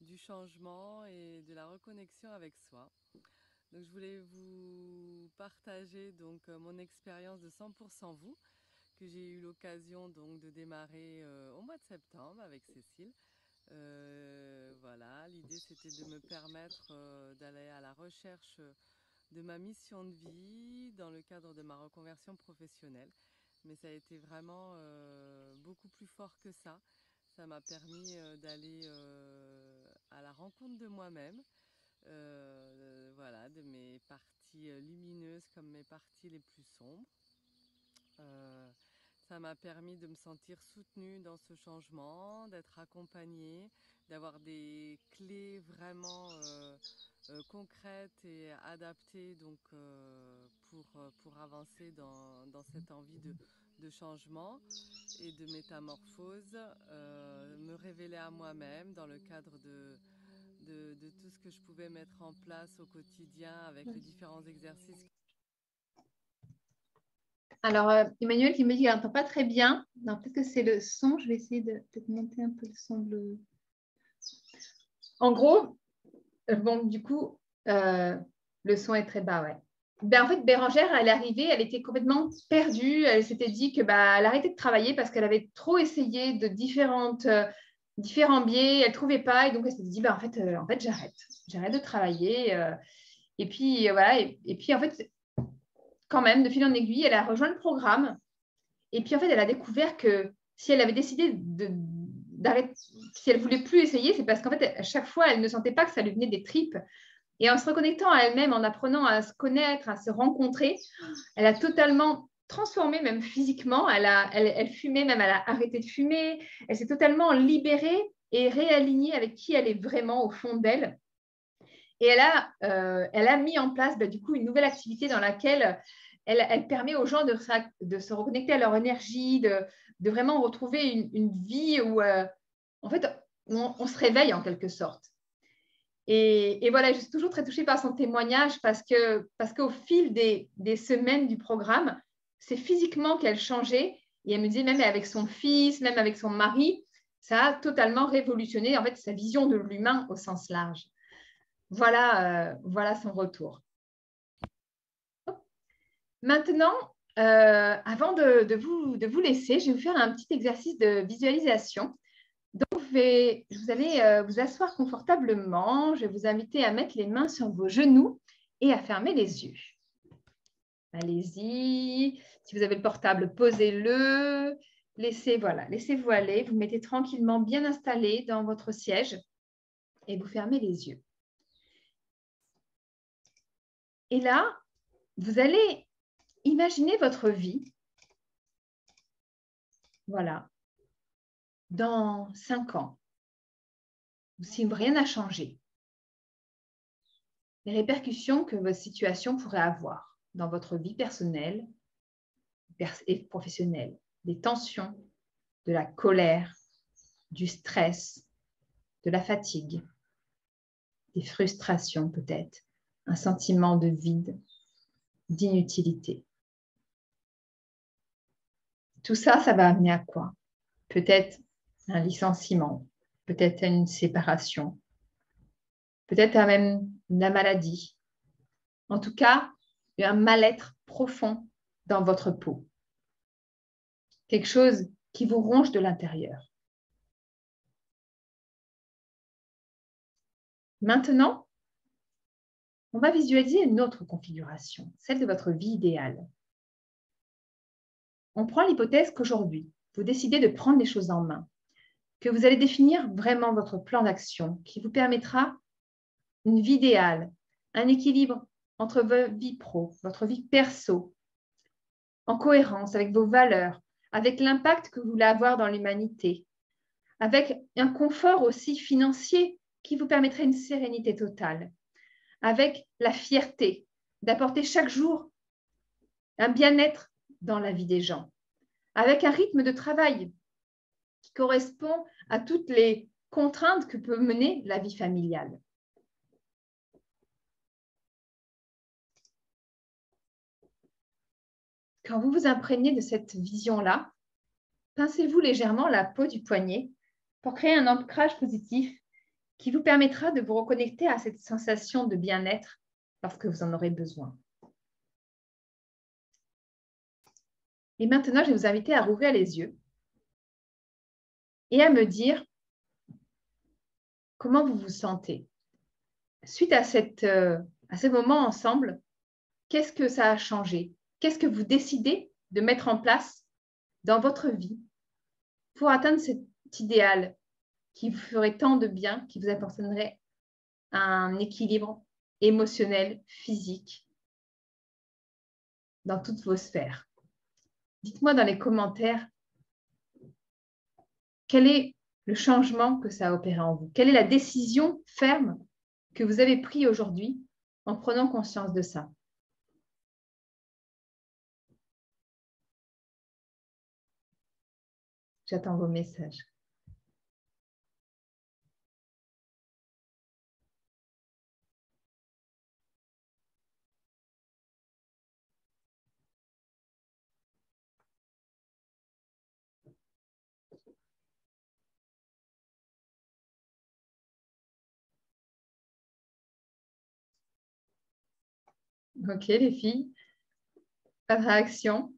[SPEAKER 6] du changement et de la reconnexion avec soi. Donc je voulais vous partager donc mon expérience de 100% vous que j'ai eu l'occasion donc de démarrer au mois de septembre avec Cécile. Voilà, l'idée c'était de me permettre d'aller à la recherche de ma mission de vie dans le cadre de ma reconversion professionnelle. Mais ça a été vraiment beaucoup plus fort que ça. Ça m'a permis d'aller à la rencontre de moi-même, voilà, de mes parties lumineuses comme mes parties les plus sombres. Ça m'a permis de me sentir soutenue dans ce changement, d'être accompagnée, d'avoir des clés vraiment concrètes et adaptées donc, pour avancer dans cette envie de changement et de métamorphose, me révéler à moi-même dans le cadre de tout ce que je pouvais mettre en place au quotidien avec les différents exercices.
[SPEAKER 1] Alors, Emmanuel qui me dit qu'il n'entend pas très bien. Non, peut-être que c'est le son. Je vais essayer de peut-être monter un peu le son. En gros, bon, du coup, le son est très bas, ouais. En fait, Bérangère, elle est arrivée, elle était complètement perdue. Elle s'était dit que elle arrêtait de travailler parce qu'elle avait trop essayé de différents biais. Elle ne trouvait pas. Et donc, elle s'est dit, en fait, j'arrête. J'arrête de travailler. Et puis, voilà. Et puis, en fait, quand même, de fil en aiguille, elle a rejoint le programme. Et puis, en fait, elle a découvert que si elle avait décidé d'arrêter, si elle ne voulait plus essayer, c'est parce qu'en fait, à chaque fois, elle ne sentait pas que ça lui venait des tripes. Et en se reconnectant à elle-même, en apprenant à se connaître, à se rencontrer, elle a totalement transformée même physiquement. Elle fumait, même elle a arrêté de fumer. Elle s'est totalement libérée et réalignée avec qui elle est vraiment au fond d'elle. Et elle a mis en place du coup une nouvelle activité dans laquelle elle permet aux gens de se reconnecter à leur énergie, de vraiment retrouver une vie où en fait on se réveille en quelque sorte. Et voilà, je suis toujours très touchée par son témoignage parce qu'au fil des semaines du programme, c'est physiquement qu'elle changeait. Et elle me disait, même avec son fils, même avec son mari, ça a totalement révolutionné en fait sa vision de l'humain au sens large. Voilà son retour. Maintenant, avant de vous laisser, je vais vous faire un petit exercice de visualisation. Donc, vous allez vous asseoir confortablement. Je vais vous inviter à mettre les mains sur vos genoux et à fermer les yeux. Allez-y. Si vous avez le portable, posez-le. Laissez-vous aller. Vous mettez tranquillement bien installé dans votre siège et vous fermez les yeux. Et là, vous allez imaginer votre vie. Voilà. Dans 5 ans, si rien n'a changé, les répercussions que votre situation pourrait avoir dans votre vie personnelle et professionnelle, des tensions, de la colère, du stress, de la fatigue, des frustrations peut-être, un sentiment de vide, d'inutilité. Tout ça, ça va amener à quoi? Peut-être un licenciement, peut-être une séparation, peut-être même la maladie. En tout cas, il y a un mal-être profond dans votre peau. Quelque chose qui vous ronge de l'intérieur. Maintenant, on va visualiser une autre configuration, celle de votre vie idéale. On prend l'hypothèse qu'aujourd'hui, vous décidez de prendre les choses en main, que vous allez définir vraiment votre plan d'action qui vous permettra une vie idéale, un équilibre entre votre vie pro, votre vie perso, en cohérence avec vos valeurs, avec l'impact que vous voulez avoir dans l'humanité, avec un confort aussi financier qui vous permettrait une sérénité totale, avec la fierté d'apporter chaque jour un bien-être dans la vie des gens, avec un rythme de travail qui correspond à toutes les contraintes que peut mener la vie familiale. Quand vous vous imprégnez de cette vision-là, pincez-vous légèrement la peau du poignet pour créer un ancrage positif qui vous permettra de vous reconnecter à cette sensation de bien-être lorsque vous en aurez besoin. Et maintenant, je vais vous inviter à rouvrir les yeux et à me dire comment vous vous sentez. Suite à ce moment ensemble, qu'est-ce que ça a changé? Qu'est-ce que vous décidez de mettre en place dans votre vie pour atteindre cet idéal qui vous ferait tant de bien, qui vous apporterait un équilibre émotionnel, physique, dans toutes vos sphères? Dites-moi dans les commentaires quel est le changement que ça a opéré en vous. Quelle est la décision ferme que vous avez prise aujourd'hui en prenant conscience de ça? J'attends vos messages. Ok, les filles, pas de réaction.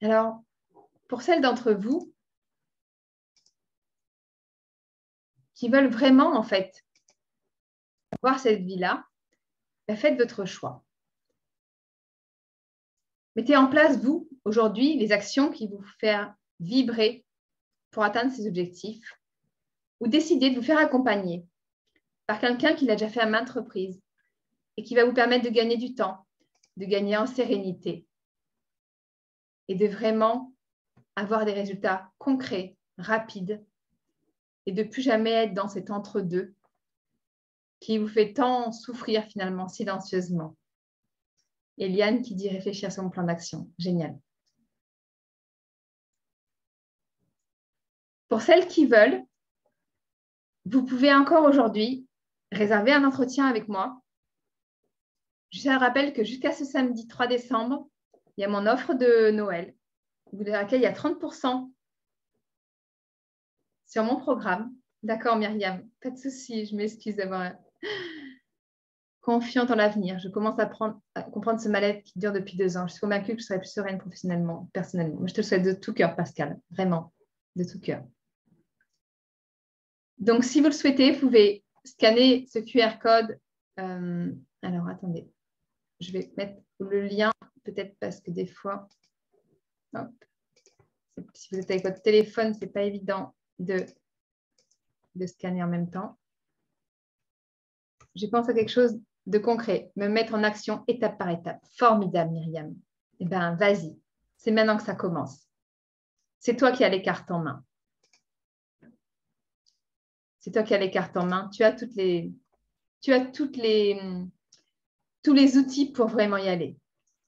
[SPEAKER 1] Alors, pour celles d'entre vous qui veulent vraiment, en fait, voir cette vie-là, faites votre choix. Mettez en place, vous, aujourd'hui, les actions qui vous font vibrer pour atteindre ces objectifs ou décidez de vous faire accompagner par quelqu'un qui l'a déjà fait à maintes reprises et qui va vous permettre de gagner du temps, de gagner en sérénité et de vraiment avoir des résultats concrets, rapides et de plus jamais être dans cet entre-deux qui vous fait tant souffrir finalement silencieusement. Eliane qui dit réfléchir sur mon plan d'action. Génial. Pour celles qui veulent, vous pouvez encore aujourd'hui réserver un entretien avec moi. Je rappelle que jusqu'à ce samedi 3 décembre, il y a mon offre de Noël, dans laquelle il y a 30% sur mon programme. D'accord, Myriam, pas de souci, je m'excuse d'avoir confiante en l'avenir. Je commence à comprendre ce mal-être qui dure depuis 2 ans. Je suis convaincue que je serai plus sereine professionnellement, personnellement. Je te le souhaite de tout cœur, Pascal, vraiment, de tout cœur. Donc, si vous le souhaitez, vous pouvez scanner ce QR code. Alors, attendez. Je vais mettre le lien, peut-être parce que des fois, hop, si vous êtes avec votre téléphone, ce n'est pas évident de scanner en même temps. Je pense à quelque chose de concret, me mettre en action étape par étape. Formidable, Myriam. Eh bien, vas-y. C'est maintenant que ça commence. C'est toi qui as les cartes en main. C'est toi qui as les cartes en main. Tu as tous les outils pour vraiment y aller.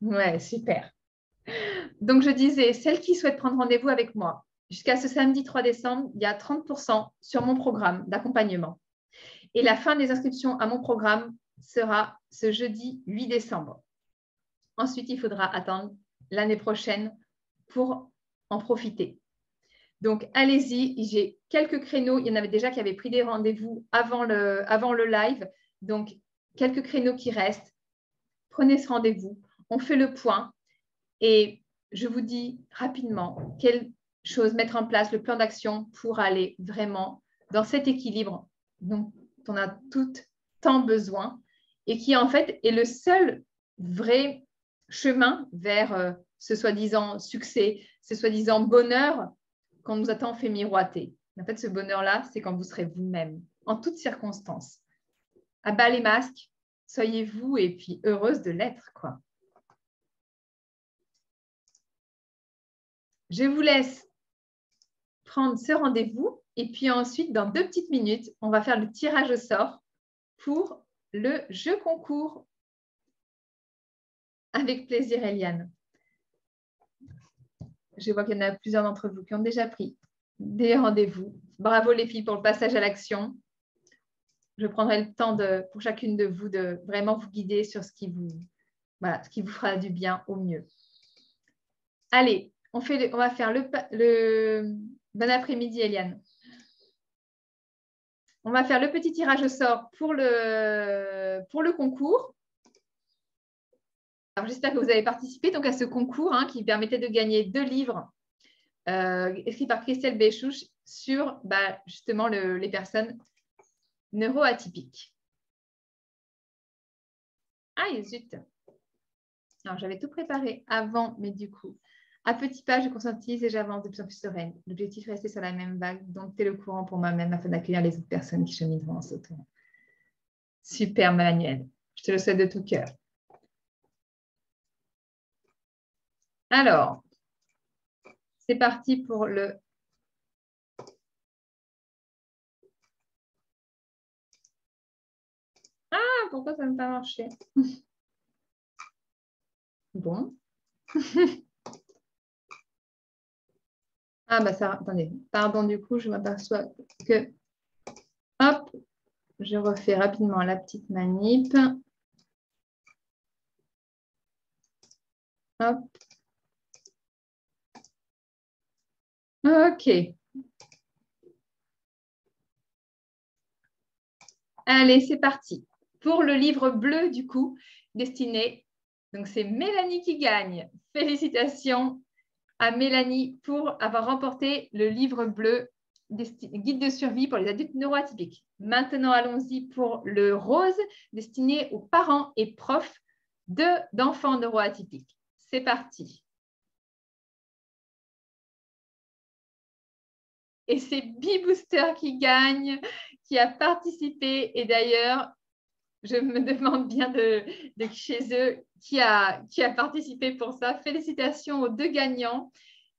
[SPEAKER 1] Ouais, super. Donc, je disais, celles qui souhaitent prendre rendez-vous avec moi, jusqu'à ce samedi 3 décembre, il y a 30% sur mon programme d'accompagnement. Et la fin des inscriptions à mon programme sera ce jeudi 8 décembre. Ensuite, il faudra attendre l'année prochaine pour en profiter. Donc, allez-y. J'ai quelques créneaux. Il y en avait déjà qui avaient pris des rendez-vous avant le live. Donc, quelques créneaux qui restent. Prenez ce rendez-vous. On fait le point. Et je vous dis rapidement quelle chose mettre en place, le plan d'action pour aller vraiment dans cet équilibre dont on a toutes tant besoin et qui en fait est le seul vrai chemin vers ce soi-disant succès, ce soi-disant bonheur qu'on nous a tant fait miroiter. En fait, ce bonheur-là, c'est quand vous serez vous-même, en toutes circonstances. À bas les masques, soyez vous et puis heureuse de l'être, quoi. Je vous laisse prendre ce rendez-vous et puis ensuite, dans 2 petites minutes, on va faire le tirage au sort pour le jeu concours. Avec plaisir, Eliane. Je vois qu'il y en a plusieurs d'entre vous qui ont déjà pris des rendez-vous. Bravo les filles pour le passage à l'action. Je prendrai le temps pour chacune de vous de vraiment vous guider sur ce qui vous fera du bien au mieux. Allez, on va faire le bon après-midi, Eliane. On va faire le petit tirage au sort pour le concours. Alors, j'espère que vous avez participé donc, à ce concours qui permettait de gagner 2 livres écrits par Christelle Béchouche sur justement les personnes neuroatypiques. Ah, zut. Alors, j'avais tout préparé avant, mais du coup, à petits pas, je conscientise et j'avance de plus en plus sereine. L'objectif est rester sur la même vague, dompter le courant pour moi-même afin d'accueillir les autres personnes qui chemineront en sautant. Super, Manuel. Je te le souhaite de tout cœur. Alors, c'est parti pour le... Ah, pourquoi ça n'a pas marché? Bon. Ah, ça, attendez. Pardon, du coup, je m'aperçois que... Hop, je refais rapidement la petite manip. Hop. OK. Allez, c'est parti. Pour le livre bleu, du coup, destiné, donc c'est Mélanie qui gagne. Félicitations à Mélanie pour avoir remporté le livre bleu Guide de survie pour les adultes neuroatypiques. Maintenant, allons-y pour le rose, destiné aux parents et profs d'enfants neuroatypiques. C'est parti. Et c'est Bee Booster qui gagne. qui a participé. Et d'ailleurs, je me demande bien de chez eux qui a participé pour ça. Félicitations aux 2 gagnants.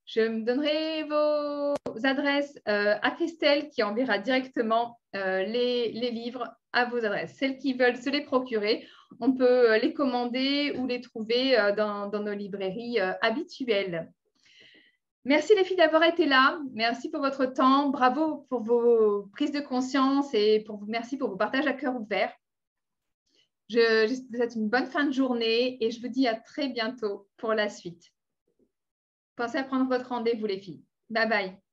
[SPEAKER 1] Je me donnerai vos adresses à Christelle qui enverra directement les livres à vos adresses. Celles qui veulent se les procurer, on peut les commander ou les trouver dans nos librairies habituelles. Merci les filles d'avoir été là. Merci pour votre temps. Bravo pour vos prises de conscience et merci pour vos partages à cœur ouvert. Je vous souhaite une bonne fin de journée et je vous dis à très bientôt pour la suite. Pensez à prendre votre rendez-vous les filles. Bye bye.